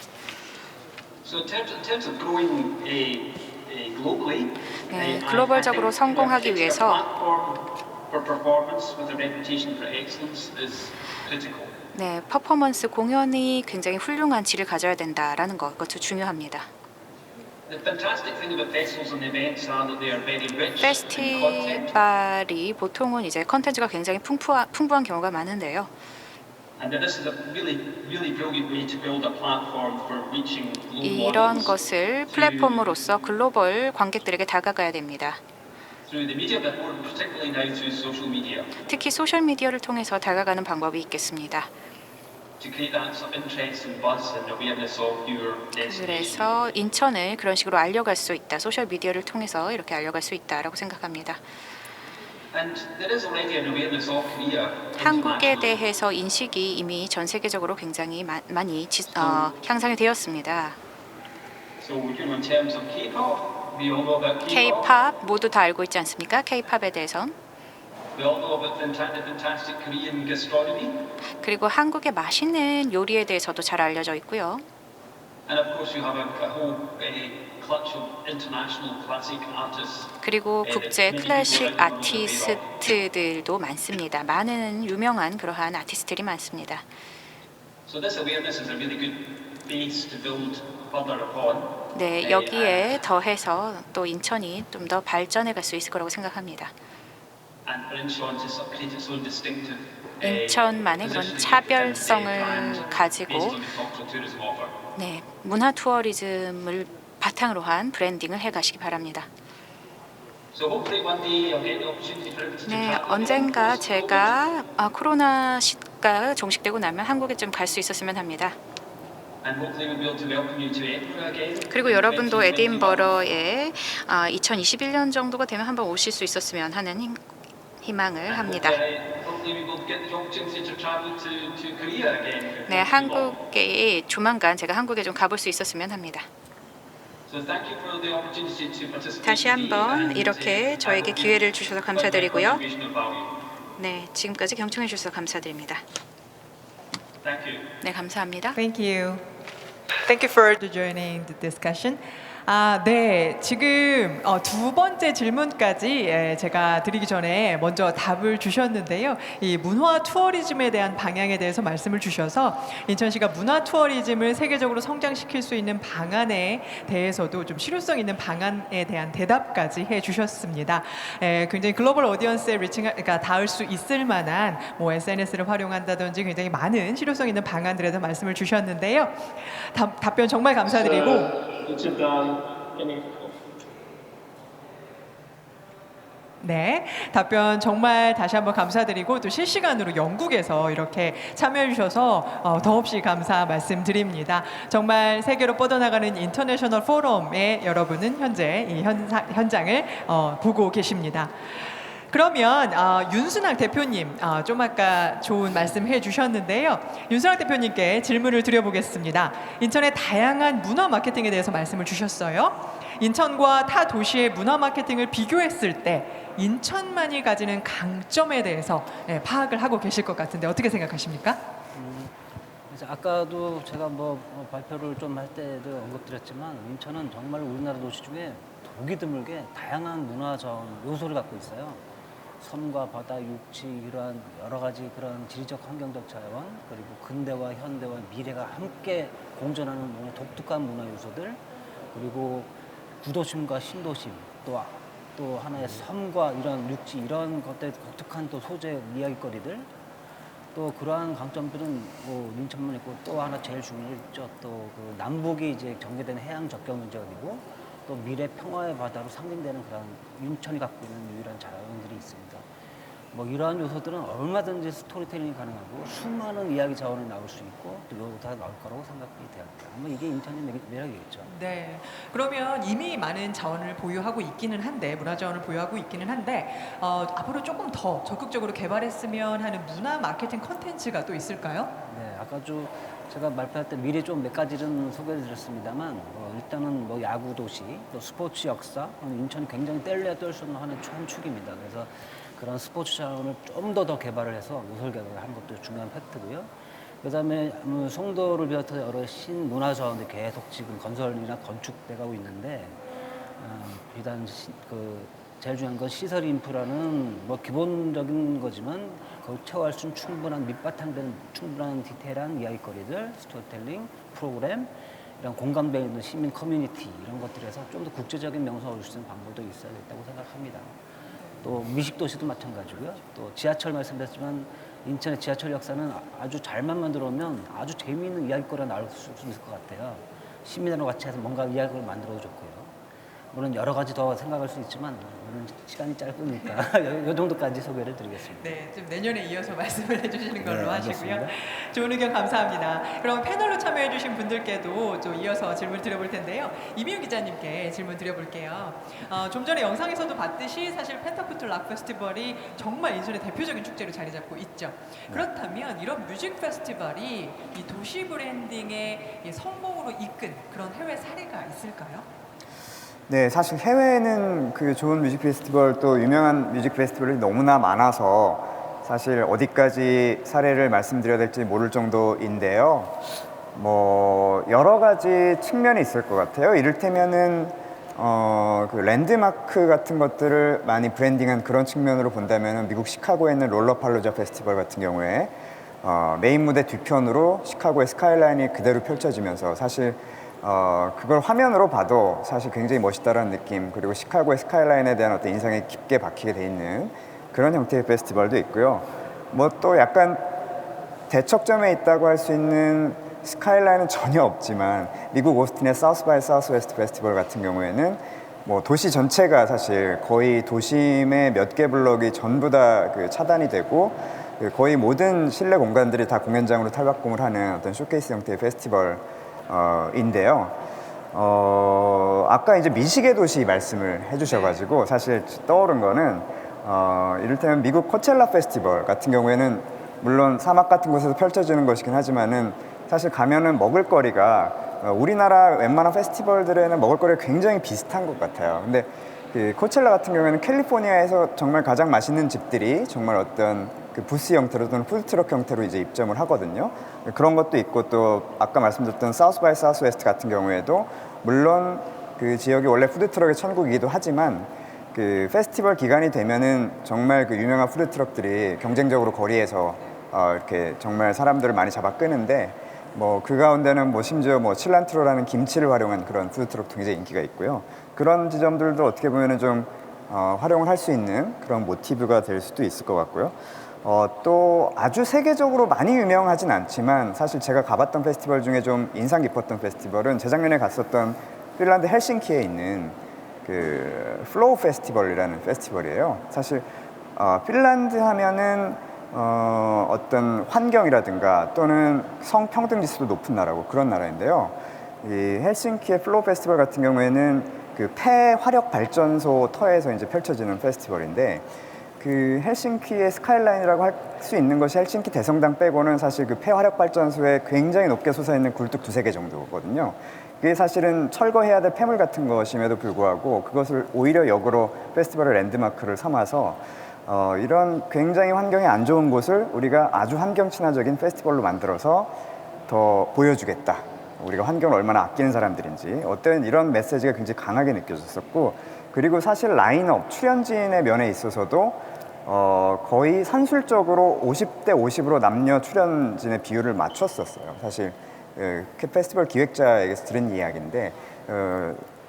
So in terms of growing globally, 네, 글로벌적으로 성공하기 위해서 for performance with a reputation for excellence is critical. 네, 퍼포먼스 공연이 굉장히 훌륭한 질을 가져야 된다라는 것도 중요합니다. The fantastic thing about festivals and events are that they are very rich in content. 페스티벌이 보통은 이제 컨텐츠가 굉장히 풍부한 경우가 많은데요. And that this is a really brilliant way to build a platform for reaching global 이런 audience 것을 플랫폼으로서 글로벌 관객들에게 다가가야 됩니다. through the media, but more particularly now through social media. 특히 소셜 미디어를 통해서 다가가는 방법이 있겠습니다. To create that sort of interest and buzz and awareness of your destination. 그래서 인천을 그런 식으로 알려갈 수 있다. 소셜 미디어를 통해서 이렇게 알려갈 수 있다라고 생각합니다. And there is already an awareness of Korea. 한국에 internationally. 대해서 인식이 이미 전 세계적으로 굉장히 많이 향상이 되었습니다. So in terms of K-pop, we all know about K-pop. K-팝 모두 다 알고 있지 않습니까? K-팝에 대해선. We all know about the fantastic Korean gastronomy. 그리고 한국의 맛있는 요리에 대해서도 잘 알려져 있고요. And of course you have a whole clutch of international classic artists. 그리고 국제 클래식 아티스트들도 많습니다. 많은 유명한 그러한 아티스트들이 많습니다. So this awareness is a really good base to build further upon. 네, 여기에 더해서 또 인천이 좀 더 발전해 갈 수 있을 거라고 생각합니다. And for Incheon to sort of create its own distinctive 인천만의 그런 차별성을 가지고 네, 문화 투어리즘을 바탕으로 한 브랜딩을 해가시기 바랍니다. 네, 언젠가 제가 코로나 시가 종식되고 나면 한국에 좀 갈 수 있었으면 합니다. 그리고 여러분도 에딘버러에 2021년 정도가 되면 한번 오실 수 있었으면 하는 희망을 합니다. 네, 한국에 조만간 제가 한국에 좀 가볼 수 있었으면 합니다. 다시 한번 이렇게 저에게 기회를 주셔서 감사드리고요. 네, 지금까지 경청해 주셔서 감사드립니다. 네, 감사합니다. Thank you. Thank you for joining the discussion. 네. 지금 두 번째 질문까지 제가 드리기 전에 먼저 답을 주셨는데요. 이 문화 투어리즘에 대한 방향에 대해서 말씀을 주셔서 인천시가 문화 투어리즘을 세계적으로 성장시킬 수 있는 방안에 대해서도 좀 실효성 있는 방안에 대한 대답까지 해주셨습니다. 굉장히 글로벌 오디언스에 그러니까 닿을 수 있을 만한 뭐 SNS를 활용한다든지 굉장히 많은 실효성 있는 방안들에 대해서 말씀을 주셨는데요. 답변 정말 감사드리고. 네, 답변 정말 다시 한번 감사드리고 또 실시간으로 영국에서 이렇게 참여해 주셔서 더없이 감사 말씀드립니다. 정말 세계로 뻗어나가는 인터내셔널 포럼에 여러분은 현재 이 현장을 보고 계십니다. 그러면 윤순학 대표님 좀 아까 좋은 말씀 해주셨는데요. 윤순학 대표님께 질문을 드려보겠습니다. 인천의 다양한 문화 마케팅에 대해서 말씀을 주셨어요. 인천과 타 도시의 문화 마케팅을 비교했을 때 인천만이 가지는 강점에 대해서 파악을 하고 계실 것 같은데 어떻게 생각하십니까? 그래서 아까도 제가 뭐 발표를 좀 할 때도 언급드렸지만 인천은 정말 우리나라 도시 중에 보기 드물게 다양한 문화적 요소를 갖고 있어요. 섬과 바다, 육지 이러한 여러 가지 그런 지리적 환경적 자원 그리고 근대와 현대와 미래가 함께 공존하는 독특한 문화 요소들 그리고 구도심과 신도심 또 하나의 섬과 이런 육지 이런 것들 독특한 또 소재 이야기거리들 또 그러한 강점들은 뭐 인천만 있고 또 하나 제일 중요했죠. 또 그 남북이 이제 전개된 해양 접경 문제이고 또 미래 평화의 바다로 상징되는 그런 인천이 갖고 있는 유일한 자원들이 있습니다. 뭐 이러한 요소들은 얼마든지 스토리텔링이 가능하고 수많은 이야기 자원이 나올 수 있고 또 요소가 나올 거라고 생각이 됩니다. 아마 이게 인천의 매력이겠죠. 네. 그러면 이미 많은 자원을 보유하고 있기는 한데 문화 자원을 보유하고 있기는 한데 앞으로 조금 더 적극적으로 개발했으면 하는 문화 마케팅 콘텐츠가 또 있을까요? 네, 아까 제가 발표할 때 미리 좀 몇 가지는 소개를 드렸습니다만 일단은 뭐 야구 도시, 또 스포츠 역사, 인천이 굉장히 뗄래야 뗄 수 없는 하나의 한 축입니다. 그래서 그런 스포츠 자원을 좀 더 개발을 해서 노설 개발을 하는 것도 중요한 팩트고요. 그다음에 송도를 비롯해서 여러 신문화 자원들이 계속 지금 건설이나 건축돼가고 있는데 비단 제일 중요한 건 시설 인프라는 뭐 기본적인 거지만 그걸 채워할 수 있는 충분한 밑바탕된 충분한 디테일한 이야기거리들, 스토리텔링, 프로그램 이런 공감대 있는 시민 커뮤니티 이런 것들에서 좀 더 국제적인 명성을 얻을 수 있는 방법도 있어야겠다고 생각합니다. 또 미식도시도 마찬가지고요. 또 지하철 말씀드렸지만 인천의 지하철 역사는 아주 잘만 만들어 오면 아주 재미있는 이야기거리가 나올 수 있을 것 같아요. 시민들과 같이 해서 뭔가 이야기를 만들어도 좋고요. 물론 여러 가지 더 생각할 수 있지만 오늘 시간이 짧으니까 이 정도까지 소개를 드리겠습니다. 네, 좀 내년에 이어서 말씀을 해주시는 걸로 네, 하시고요. 알겠습니다. 좋은 의견 감사합니다. 그럼 패널로 참여해주신 분들께도 좀 이어서 질문 드려볼 텐데요. 이미우 기자님께 질문 드려볼게요. 좀 전에 영상에서도 봤듯이 사실 펜타쿠트 락 페스티벌이 정말 인천의 대표적인 축제로 자리 잡고 있죠. 그렇다면 이런 뮤직 페스티벌이 이 도시 브랜딩의 성공으로 이끈 그런 해외 사례가 있을까요? 네, 사실 해외에는 그 좋은 뮤직 페스티벌 또 유명한 뮤직 페스티벌이 너무나 많아서 사실 어디까지 사례를 말씀드려야 될지 모를 정도인데요. 뭐 여러 가지 측면이 있을 것 같아요. 이를테면은 그 랜드마크 같은 것들을 많이 브랜딩한 그런 측면으로 본다면은 미국 시카고에 있는 롤러팔로자 페스티벌 같은 경우에 메인 무대 뒤편으로 시카고의 스카이라인이 그대로 펼쳐지면서 사실 그걸 화면으로 봐도 사실 굉장히 멋있다라는 느낌 그리고 시카고의 스카이라인에 대한 어떤 인상이 깊게 박히게 돼 있는 그런 형태의 페스티벌도 있고요. 뭐 또 약간 대척점에 있다고 할 수 있는 스카이라인은 전혀 없지만 미국 오스틴의 사우스 바이 사우스 웨스트 페스티벌 같은 경우에는 뭐 도시 전체가 사실 거의 도심의 몇 개 블럭이 전부 다 그 차단이 되고 거의 모든 실내 공간들이 다 공연장으로 탈바꿈을 하는 어떤 쇼케이스 형태의 페스티벌 인데요. 아까 이제 미식의 도시 말씀을 해주셔가지고 사실 떠오른 거는 이를테면 미국 코첼라 페스티벌 같은 경우에는 물론 사막 같은 곳에서 펼쳐지는 것이긴 하지만은 사실 가면은 먹을거리가 우리나라 웬만한 페스티벌들에는 먹을거리가 굉장히 비슷한 것 같아요. 근데 그 코첼라 같은 경우에는 캘리포니아에서 정말 가장 맛있는 집들이 정말 어떤 그 부스 형태로 또는 푸드트럭 형태로 이제 입점을 하거든요. 그런 것도 있고 또 아까 말씀드렸던 사우스 바이 사우스 웨스트 같은 경우에도 물론 그 지역이 원래 푸드트럭의 천국이기도 하지만 그 페스티벌 기간이 되면은 정말 그 유명한 푸드트럭들이 경쟁적으로 거리에서 이렇게 정말 사람들을 많이 잡아 끄는데 뭐 그 가운데는 뭐 심지어 뭐 칠란트로라는 김치를 활용한 그런 푸드트럭도 굉장히 인기가 있고요. 그런 지점들도 어떻게 보면은 좀 활용을 할 수 있는 그런 모티브가 될 수도 있을 것 같고요. 또 아주 세계적으로 많이 유명하진 않지만 사실 제가 가봤던 페스티벌 중에 좀 인상 깊었던 페스티벌은 재작년에 갔었던 핀란드 헬싱키에 있는 그 플로우 페스티벌이라는 페스티벌이에요. 사실 핀란드 하면은 어떤 환경이라든가 또는 성평등 지수도 높은 나라고 그런 나라인데요. 이 헬싱키의 플로우 페스티벌 같은 경우에는 그 폐화력 발전소 터에서 이제 펼쳐지는 페스티벌인데 그 헬싱키의 스카이라인이라고 할 수 있는 것이 헬싱키 대성당 빼고는 사실 그 폐화력 발전소에 굉장히 높게 솟아있는 굴뚝 두세 개 정도거든요. 그게 사실은 철거해야 될 폐물 같은 것임에도 불구하고 그것을 오히려 역으로 페스티벌의 랜드마크를 삼아서 이런 굉장히 환경이 안 좋은 곳을 우리가 아주 환경 친화적인 페스티벌로 만들어서 더 보여주겠다. 우리가 환경을 얼마나 아끼는 사람들인지 어떤 이런 메시지가 굉장히 강하게 느껴졌었고 그리고 사실 라인업, 출연진의 면에 있어서도 거의 산술적으로 50대 50으로 남녀 출연진의 비율을 맞췄었어요. 사실 그 페스티벌 기획자에게서 들은 이야기인데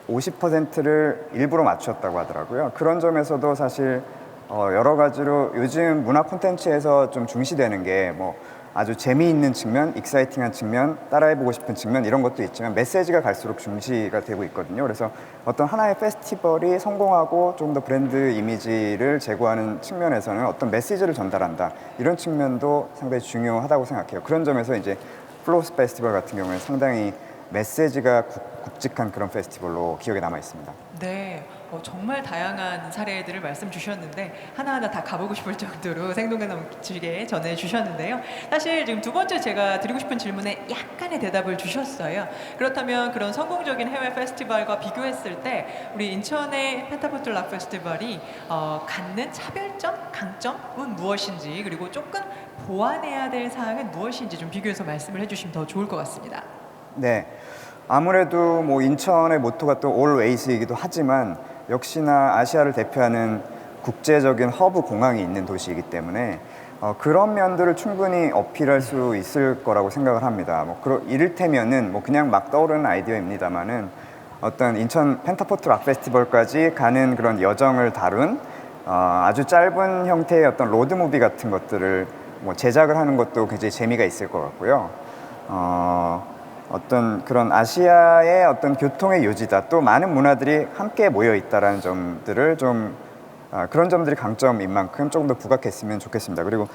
50%를 일부러 맞췄다고 하더라고요. 그런 점에서도 사실 여러 가지로 요즘 문화 콘텐츠에서 좀 중시되는 게 뭐 아주 재미있는 측면, 익사이팅한 측면, 따라해보고 싶은 측면 이런 것도 있지만 메시지가 갈수록 중시가 되고 있거든요. 그래서 어떤 하나의 페스티벌이 성공하고 좀 더 브랜드 이미지를 제고하는 측면에서는 어떤 메시지를 전달한다 이런 측면도 상당히 중요하다고 생각해요. 그런 점에서 이제 플로우스 페스티벌 같은 경우에 상당히 메시지가 굵직한 그런 페스티벌로 기억에 남아 있습니다. 네, 정말 다양한 사례들을 말씀 주셨는데 하나하나 다 가보고 싶을 정도로 생동감 넘치게 전해주셨는데요. 사실 지금 두 번째 제가 드리고 싶은 질문에 약간의 대답을 주셨어요. 그렇다면 그런 성공적인 해외 페스티벌과 비교했을 때 우리 인천의 펜타포트 락 페스티벌이 갖는 차별점, 강점은 무엇인지 그리고 조금 보완해야 될 사항은 무엇인지 좀 비교해서 말씀을 해주시면 더 좋을 것 같습니다. 네, 아무래도 뭐 인천의 모토가 또 Always이기도 하지만 역시나 아시아를 대표하는 국제적인 허브 공항이 있는 도시이기 때문에 그런 면들을 충분히 어필할 수 있을 거라고 생각을 합니다. 뭐 이를테면은 뭐 그냥 막 떠오르는 아이디어입니다만은 어떤 인천 펜타포트 락 페스티벌까지 가는 그런 여정을 다룬 아주 짧은 형태의 어떤 로드 무비 같은 것들을 뭐 제작을 하는 것도 굉장히 재미가 있을 것 같고요. 어떤 그런 아시아의 어떤 교통의 요지다 또 많은 문화들이 함께 모여 있다라는 점들을 좀 그런 점들이 강점인 만큼 조금 더 부각했으면 좋겠습니다. 그리고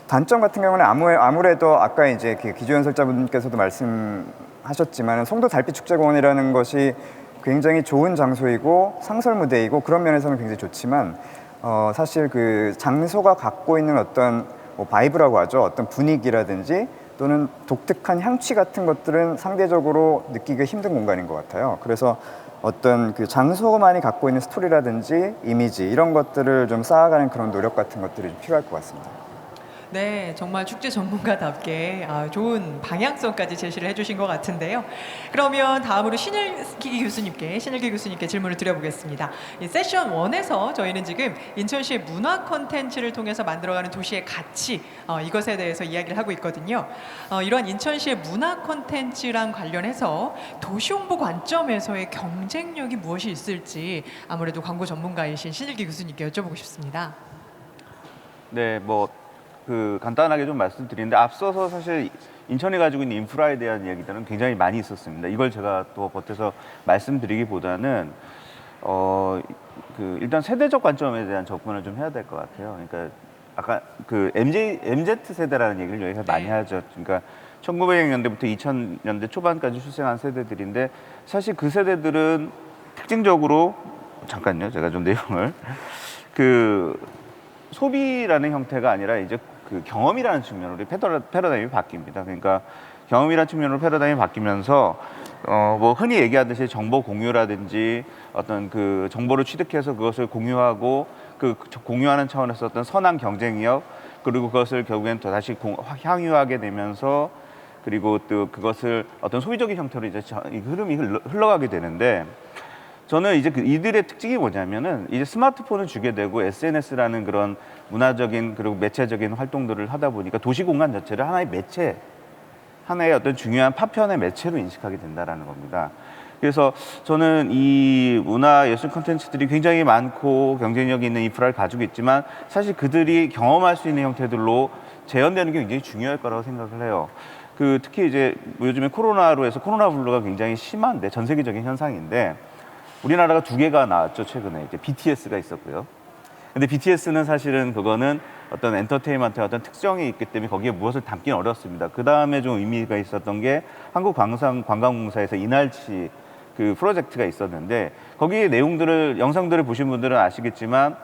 단점 같은 경우는 아무래도 아까 이제 기조 연설자분께서도 말씀하셨지만 송도 달빛 축제공원이라는 것이 굉장히 좋은 장소이고 상설 무대이고 그런 면에서는 굉장히 좋지만 사실 그 장소가 갖고 있는 어떤 뭐 바이브라고 하죠. 어떤 분위기라든지 또는 독특한 향취 같은 것들은 상대적으로 느끼기 힘든 공간인 것 같아요. 그래서 어떤 그 장소만이 갖고 있는 스토리라든지 이미지 이런 것들을 좀 쌓아가는 그런 노력 같은 것들이 좀 필요할 것 같습니다. 네, 정말 축제 전문가답게 좋은 방향성까지 제시를 해주신 것 같은데요. 그러면 다음으로 신일기 교수님께 질문을 드려보겠습니다. 이 세션 1에서 저희는 지금 인천시의 문화 콘텐츠를 통해서 만들어가는 도시의 가치 이것에 대해서 이야기를 하고 있거든요. 이러한 인천시의 문화 콘텐츠랑 관련해서 도시 홍보 관점에서의 경쟁력이 무엇이 있을지 아무래도 광고 전문가이신 신일기 교수님께 여쭤보고 싶습니다. 네, 간단하게 좀 말씀드리는데 앞서서 사실 인천이 가지고 있는 인프라에 대한 이야기들은 굉장히 많이 있었습니다. 이걸 제가 또 보태서 말씀드리기보다는 일단 세대적 관점에 대한 접근을 좀 해야 될 것 같아요. 그러니까 아까 그 MZ 세대라는 얘기를 여기서 많이 하죠. 그러니까 1900년대부터 2000년대 초반까지 출생한 세대들인데 사실 그 세대들은 특징적으로 잠깐요, 제가 좀 내용을 소비라는 형태가 아니라 이제 그 경험이라는 측면으로 패러다임이 바뀝니다. 그러니까 경험이라는 측면으로 패러다임이 바뀌면서 뭐 흔히 얘기하듯이 정보 공유라든지 어떤 그 정보를 취득해서 그것을 공유하고 그 공유하는 차원에서 어떤 선한 경쟁력 그리고 그것을 결국엔 또 다시 향유하게 되면서 그리고 또 그것을 어떤 소비적인 형태로 이제 이 흐름이 흘러가게 되는데 저는 이제 이들의 특징이 뭐냐면은 이제 스마트폰을 주게 되고 SNS라는 그런 문화적인 그리고 매체적인 활동들을 하다 보니까 도시 공간 자체를 하나의 매체, 하나의 어떤 중요한 파편의 매체로 인식하게 된다라는 겁니다. 그래서 저는 이 문화예술 콘텐츠들이 굉장히 많고 경쟁력 있는 인프라를 가지고 있지만 사실 그들이 경험할 수 있는 형태들로 재현되는 게 굉장히 중요할 거라고 생각을 해요. 특히 이제 요즘에 코로나로 해서 코로나 블루가 굉장히 심한데 전 세계적인 현상인데 우리나라가 2개가 나왔죠. 최근에 이제 BTS가 있었고요. 근데 BTS는 사실은 그거는 어떤 엔터테인먼트의 어떤 특성이 있기 때문에 거기에 무엇을 담기는 어렵습니다. 그 다음에 좀 의미가 있었던 게 한국관광공사에서 이날치 그 프로젝트가 있었는데 거기에 영상들을 보신 분들은 아시겠지만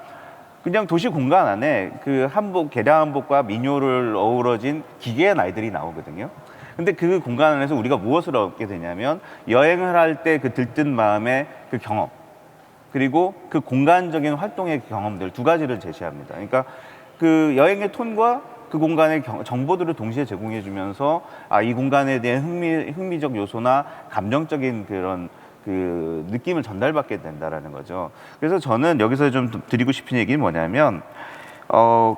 그냥 도시 공간 안에 그 개량 한복과 민요를 어우러진 기계의 날들이 나오거든요. 근데 그 공간 안에서 우리가 무엇을 얻게 되냐면 여행을 할 때 그 들뜬 마음의 그 경험, 그리고 그 공간적인 활동의 경험들 2가지를 제시합니다. 그러니까 그 여행의 톤과 그 공간의 정보들을 동시에 제공해 주면서 이 공간에 대한 흥미적 요소나 감정적인 그런 그 느낌을 전달받게 된다라는 거죠. 그래서 저는 여기서 좀 드리고 싶은 얘기는 뭐냐면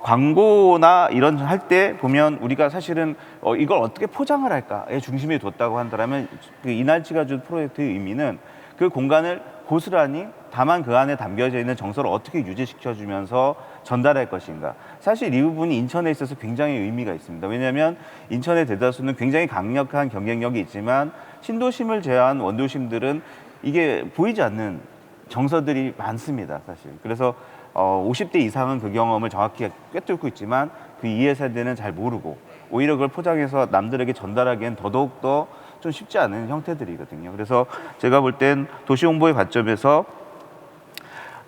광고나 이런 할 때 보면 우리가 사실은 이걸 어떻게 포장을 할까에 중심에 뒀다고 한다면 그 이날치가 준 프로젝트의 의미는 그 공간을 고스란히 다만 그 안에 담겨져 있는 정서를 어떻게 유지시켜주면서 전달할 것인가. 사실 이 부분이 인천에 있어서 굉장히 의미가 있습니다. 왜냐하면 인천의 대다수는 굉장히 강력한 경쟁력이 있지만 신도심을 제외한 원도심들은 이게 보이지 않는 정서들이 많습니다. 사실. 그래서 50대 이상은 그 경험을 정확히 꿰뚫고 있지만 그 이해 세대는 잘 모르고 오히려 그걸 포장해서 남들에게 전달하기엔 더더욱더 좀 쉽지 않은 형태들이거든요. 그래서 제가 볼 땐 도시 홍보의 관점에서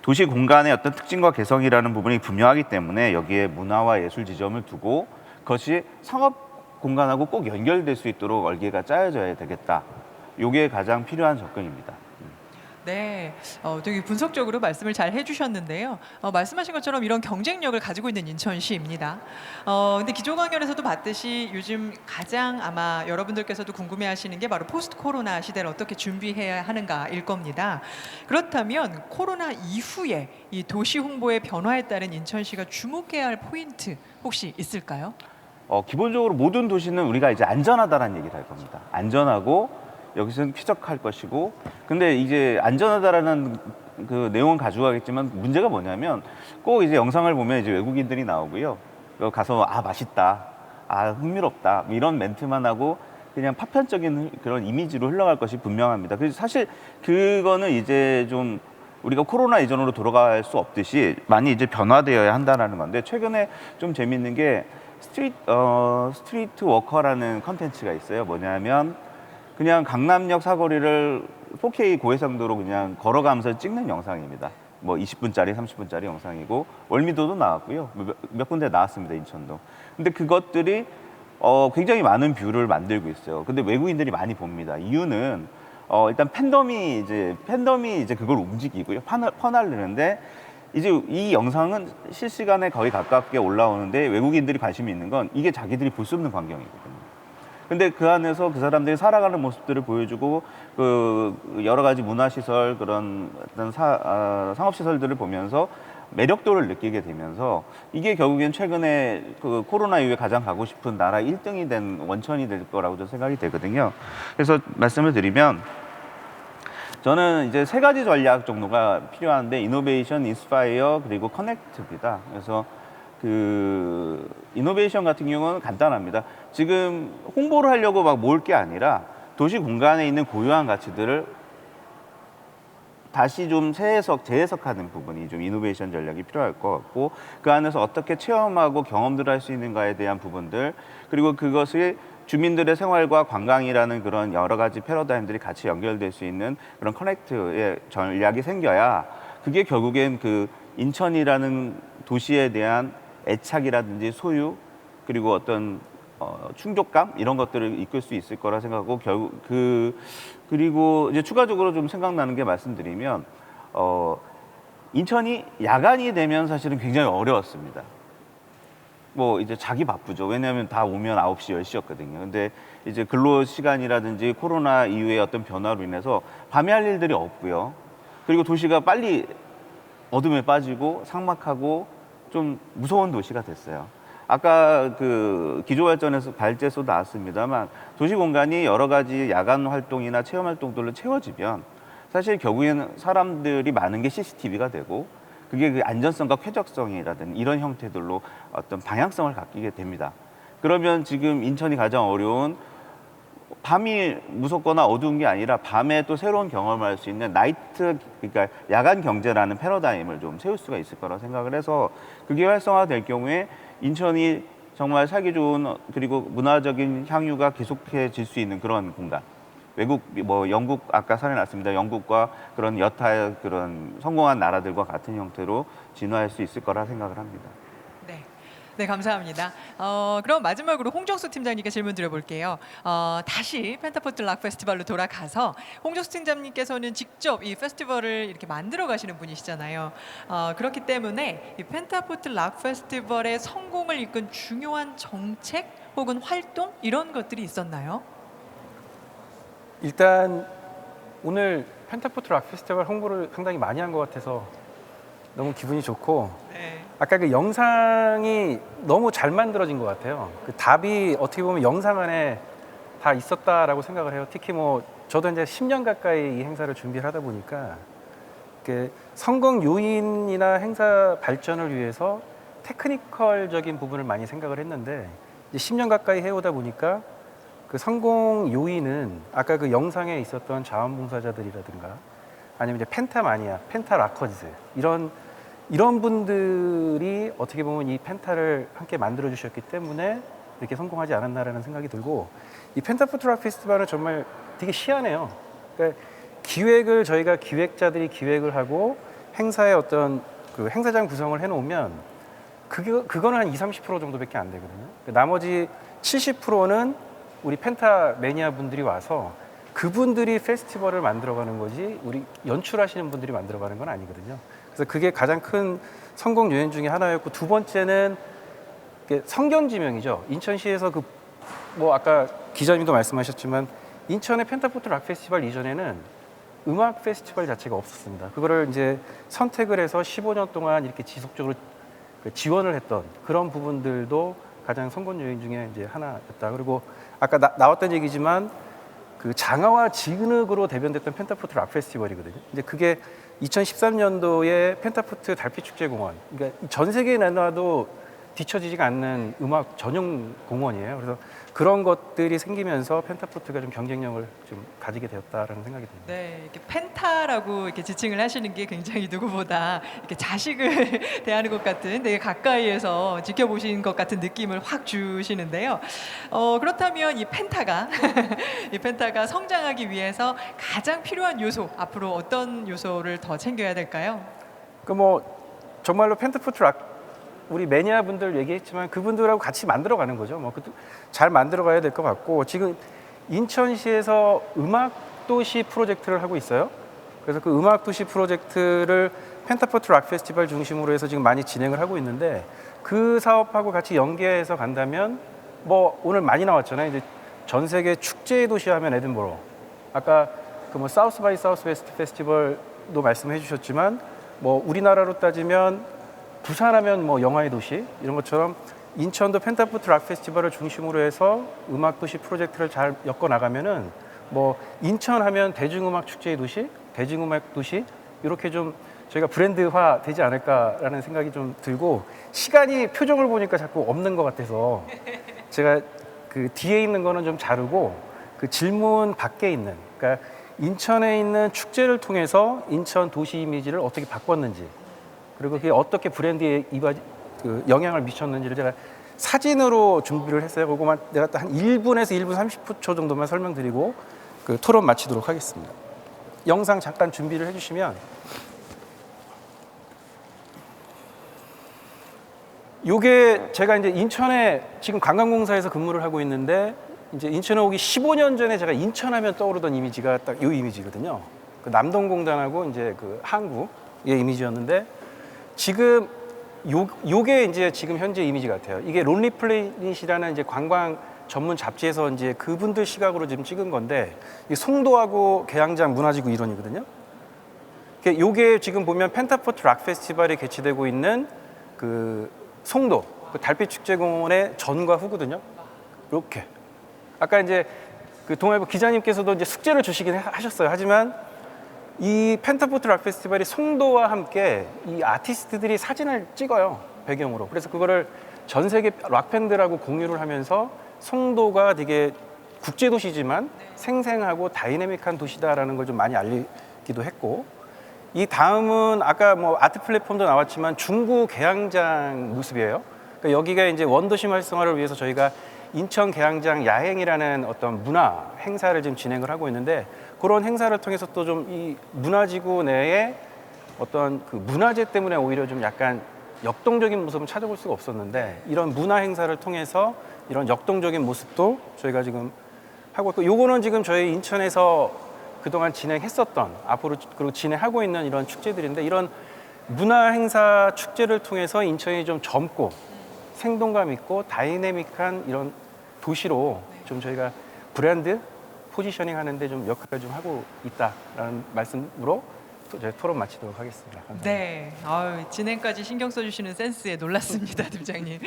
도시 공간의 어떤 특징과 개성이라는 부분이 분명하기 때문에 여기에 문화와 예술 지점을 두고 그것이 상업 공간하고 꼭 연결될 수 있도록 얼개가 짜여져야 되겠다. 이게 가장 필요한 접근입니다. 네, 되게 분석적으로 말씀을 잘 해주셨는데요. 말씀하신 것처럼 이런 경쟁력을 가지고 있는 인천시입니다. 근데 기조 강연에서도 봤듯이 요즘 가장 아마 여러분들께서도 궁금해하시는 게 바로 포스트 코로나 시대를 어떻게 준비해야 하는가일 겁니다. 그렇다면 코로나 이후에 이 도시 홍보의 변화에 따른 인천시가 주목해야 할 포인트 혹시 있을까요? 기본적으로 모든 도시는 우리가 이제 안전하다라는 얘기를 할 겁니다. 안전하고 여기서는 쾌적할 것이고, 근데 이제 안전하다라는 그 내용은 가져가겠지만 문제가 뭐냐면 꼭 이제 영상을 보면 이제 외국인들이 나오고요. 가서 맛있다, 흥미롭다 이런 멘트만 하고 그냥 파편적인 그런 이미지로 흘러갈 것이 분명합니다. 그래서 사실 그거는 이제 좀 우리가 코로나 이전으로 돌아갈 수 없듯이 많이 이제 변화되어야 한다는 건데 최근에 좀 재밌는 게 스트리트 워커라는 컨텐츠가 있어요. 뭐냐면 그냥 강남역 사거리를 4K 고해상도로 그냥 걸어가면서 찍는 영상입니다. 뭐 20분짜리, 30분짜리 영상이고 월미도도 나왔고요. 몇 군데 나왔습니다. 인천도. 근데 그것들이 굉장히 많은 뷰를 만들고 있어요. 근데 외국인들이 많이 봅니다. 이유는 일단 팬덤이 이제 그걸 움직이고요. 퍼날르는데 이제 이 영상은 실시간에 거의 가깝게 올라오는데 외국인들이 관심이 있는 건 이게 자기들이 볼 수 없는 광경이거든요. 근데 그 안에서 그 사람들이 살아가는 모습들을 보여주고 그 여러 가지 문화시설 그런 어떤 상업시설들을 보면서 매력도를 느끼게 되면서 이게 결국엔 최근에 그 코로나 이후에 가장 가고 싶은 나라 1등이 된 원천이 될 거라고 저는 생각이 되거든요. 그래서 말씀을 드리면 저는 이제 3가지 전략 정도가 필요한데 이노베이션, 인스파이어 그리고 커넥트입니다. 그래서 그 이노베이션 같은 경우는 간단합니다. 지금 홍보를 하려고 막 모을 게 아니라 도시 공간에 있는 고유한 가치들을 다시 좀 재해석하는 부분이 좀 이노베이션 전략이 필요할 것 같고 그 안에서 어떻게 체험하고 경험들을 할 수 있는가에 대한 부분들 그리고 그것이 주민들의 생활과 관광이라는 그런 여러 가지 패러다임들이 같이 연결될 수 있는 그런 커넥트의 전략이 생겨야 그게 결국엔 그 인천이라는 도시에 대한 애착이라든지 소유 그리고 어떤 충족감 이런 것들을 이끌 수 있을 거라 생각하고 그리고 이제 추가적으로 좀 생각나는 게 말씀드리면 인천이 야간이 되면 사실은 굉장히 어려웠습니다. 뭐 이제 자기 바쁘죠. 왜냐하면 다 오면 9시, 10시였거든요. 근데 이제 근로 시간이라든지 코로나 이후의 어떤 변화로 인해서 밤에 할 일들이 없고요. 그리고 도시가 빨리 어둠에 빠지고 삭막하고 좀 무서운 도시가 됐어요. 아까 그 기조발전에서 발제에서 나왔습니다만 도시 공간이 여러 가지 야간 활동이나 체험 활동들로 채워지면 사실 결국에는 사람들이 많은 게 CCTV가 되고 그게 그 안전성과 쾌적성이라든지 이런 형태들로 어떤 방향성을 갖게 됩니다. 그러면 지금 인천이 가장 어려운 밤이 무섭거나 어두운 게 아니라 밤에 또 새로운 경험을 할 수 있는 나이트, 그러니까 야간 경제라는 패러다임을 좀 세울 수가 있을 거라고 생각을 해서 그게 활성화될 경우에 인천이 정말 살기 좋은 그리고 문화적인 향유가 계속해질 수 있는 그런 공간. 외국 뭐 영국 아까 사례 났습니다. 영국과 그런 여타의 그런 성공한 나라들과 같은 형태로 진화할 수 있을 거라 생각을 합니다. 네, 감사합니다. 그럼 마지막으로 홍정수 팀장님께 질문 드려볼게요. 다시 펜타포트 락 페스티벌로 돌아가서 홍정수 팀장님께서는 직접 이 페스티벌을 이렇게 만들어 가시는 분이시잖아요. 그렇기 때문에 이 펜타포트 락 페스티벌의 성공을 이끈 중요한 정책 혹은 활동 이런 것들이 있었나요? 일단 오늘 펜타포트 락 페스티벌 홍보를 상당히 많이 한 것 같아서 너무 기분이 좋고 아까 그 영상이 너무 잘 만들어진 것 같아요. 그 답이 어떻게 보면 영상 안에 다 있었다라고 생각을 해요. 특히 뭐 저도 이제 10년 가까이 이 행사를 준비를 하다 보니까 그 성공 요인이나 행사 발전을 위해서 테크니컬적인 부분을 많이 생각을 했는데 이제 10년 가까이 해오다 보니까 그 성공 요인은 아까 그 영상에 있었던 자원봉사자들이라든가 아니면 이제 펜타마니아, 펜타라커즈 이런 분들이 어떻게 보면 이 펜타를 함께 만들어 주셨기 때문에 이렇게 성공하지 않았나라는 생각이 들고 이 펜타포트 락 페스티벌은 정말 되게 희한해요. 그러니까 기획을 저희가 기획자들이 기획을 하고 행사의 어떤 그 행사장 구성을 해놓으면 그거는 한 20, 30% 정도밖에 안 되거든요. 나머지 70%는 우리 펜타 매니아 분들이 와서 그분들이 페스티벌을 만들어가는 거지 우리 연출하시는 분들이 만들어가는 건 아니거든요. 그래서 그게 가장 큰 성공 요인 중에 하나였고 두 번째는 성경지명이죠. 인천시에서 그 뭐 아까 기자님도 말씀하셨지만 인천의 펜타포트 락 페스티벌 이전에는 음악 페스티벌 자체가 없었습니다. 그거를 이제 선택을 해서 15년 동안 이렇게 지속적으로 지원을 했던 그런 부분들도 가장 성공 요인 중에 이제 하나였다. 그리고 아까 나왔던 얘기지만 그 장화와 진흙으로 대변됐던 펜타포트 락 페스티벌이거든요. 이제 그게 2013년도에 펜타포트 달빛축제공원, 그러니까 전 세계에 내놔도 뒤처지지가 않는 음악 전용 공원이에요. 그래서 그런 것들이 생기면서 펜타포트가 좀 경쟁력을 좀 가지게 되었다라는 생각이 듭니다. 네, 이렇게 펜타라고 이렇게 지칭을 하시는 게 굉장히 누구보다 이렇게 자식을 대하는 것 같은 되게 가까이에서 지켜보신 것 같은 느낌을 확 주시는데요. 그렇다면 이 펜타가 성장하기 위해서 가장 필요한 요소 앞으로 어떤 요소를 더 챙겨야 될까요? 그 뭐 정말로 펜타포트 락 우리 매니아 분들 얘기했지만 그분들하고 같이 만들어가는 거죠. 뭐 잘 만들어가야 될 것 같고 지금 인천시에서 음악도시 프로젝트를 하고 있어요. 그래서 그 음악도시 프로젝트를 펜타포트 락 페스티벌 중심으로 해서 지금 많이 진행을 하고 있는데 그 사업하고 같이 연계해서 간다면 뭐 오늘 많이 나왔잖아요. 이제 전 세계 축제의 도시 하면 에든버러. 아까 그 뭐 사우스 바이 사우스 웨스트 페스티벌도 말씀해 주셨지만 뭐 우리나라로 따지면 부산하면 뭐 영화의 도시 이런 것처럼 인천도 펜타포트 락 페스티벌을 중심으로 해서 음악 도시 프로젝트를 잘 엮어 나가면은 뭐 인천하면 대중음악 축제의 도시, 대중음악 도시 이렇게 좀 저희가 브랜드화 되지 않을까라는 생각이 좀 들고 시간이 표정을 보니까 자꾸 없는 것 같아서 제가 그 뒤에 있는 거는 좀 자르고 그 질문 밖에 있는 그러니까 인천에 있는 축제를 통해서 인천 도시 이미지를 어떻게 바꿨는지 그리고 그게 어떻게 브랜드에 그 영향을 미쳤는지를 제가 사진으로 준비를 했어요. 그거만 내가 한 1분에서 1분 30초 정도만 설명드리고 그 토론 마치도록 하겠습니다. 영상 잠깐 준비를 해주시면 요게 제가 이제 인천에 지금 관광공사에서 근무를 하고 있는데 이제 인천에 오기 15년 전에 제가 인천하면 떠오르던 이미지가 딱 요 이미지거든요. 그 남동공단하고 이제 그 항구의 이미지였는데 지금 요게 이제 지금 현재 이미지 같아요. 이게 론리 플래닛이라는 이제 관광 전문 잡지에서 이제 그분들 시각으로 지금 찍은 건데 이 송도하고 계양장 문화지구 일원이거든요. 요게 지금 보면 펜타포트 락 페스티벌이 개최되고 있는 그 송도 그 달빛 축제공원의 전과 후거든요. 이렇게 아까 이제 그 동아일보 기자님께서도 이제 숙제를 주시긴 하셨어요. 하지만 이 펜타포트 락 페스티벌이 송도와 함께 이 아티스트들이 사진을 찍어요, 배경으로. 그래서 그거를 전 세계 락 팬들하고 공유를 하면서 송도가 되게 국제 도시지만 생생하고 다이내믹한 도시다라는 걸 좀 많이 알리기도 했고, 이 다음은 아까 뭐 아트 플랫폼도 나왔지만 중구 계양장 모습이에요. 그러니까 여기가 이제 원도심 활성화를 위해서 저희가 인천 계양장 야행이라는 어떤 문화 행사를 지금 진행을 하고 있는데, 그런 행사를 통해서 또 좀 이 문화지구 내에 어떤 그 문화재 때문에 오히려 좀 약간 역동적인 모습은 찾아볼 수가 없었는데, 이런 문화 행사를 통해서 이런 역동적인 모습도 저희가 지금 하고 있고, 요거는 지금 저희 인천에서 그동안 진행했었던, 앞으로 그리고 진행하고 있는 이런 축제들인데, 이런 문화 행사 축제를 통해서 인천이 좀 젊고 생동감 있고 다이내믹한 이런 도시로 좀 저희가 브랜드 포지셔닝 하는데 좀 역할을 좀 하고 있다라는 말씀으로 저희 토론 마치도록 하겠습니다. 감사합니다. 네, 진행까지 신경 써주시는 센스에 놀랐습니다, 팀장님.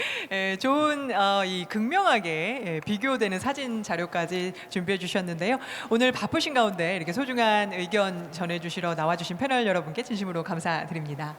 좋은 이 극명하게 비교되는 사진 자료까지 준비해 주셨는데요. 오늘 바쁘신 가운데 이렇게 소중한 의견 전해주시러 나와주신 패널 여러분께 진심으로 감사드립니다.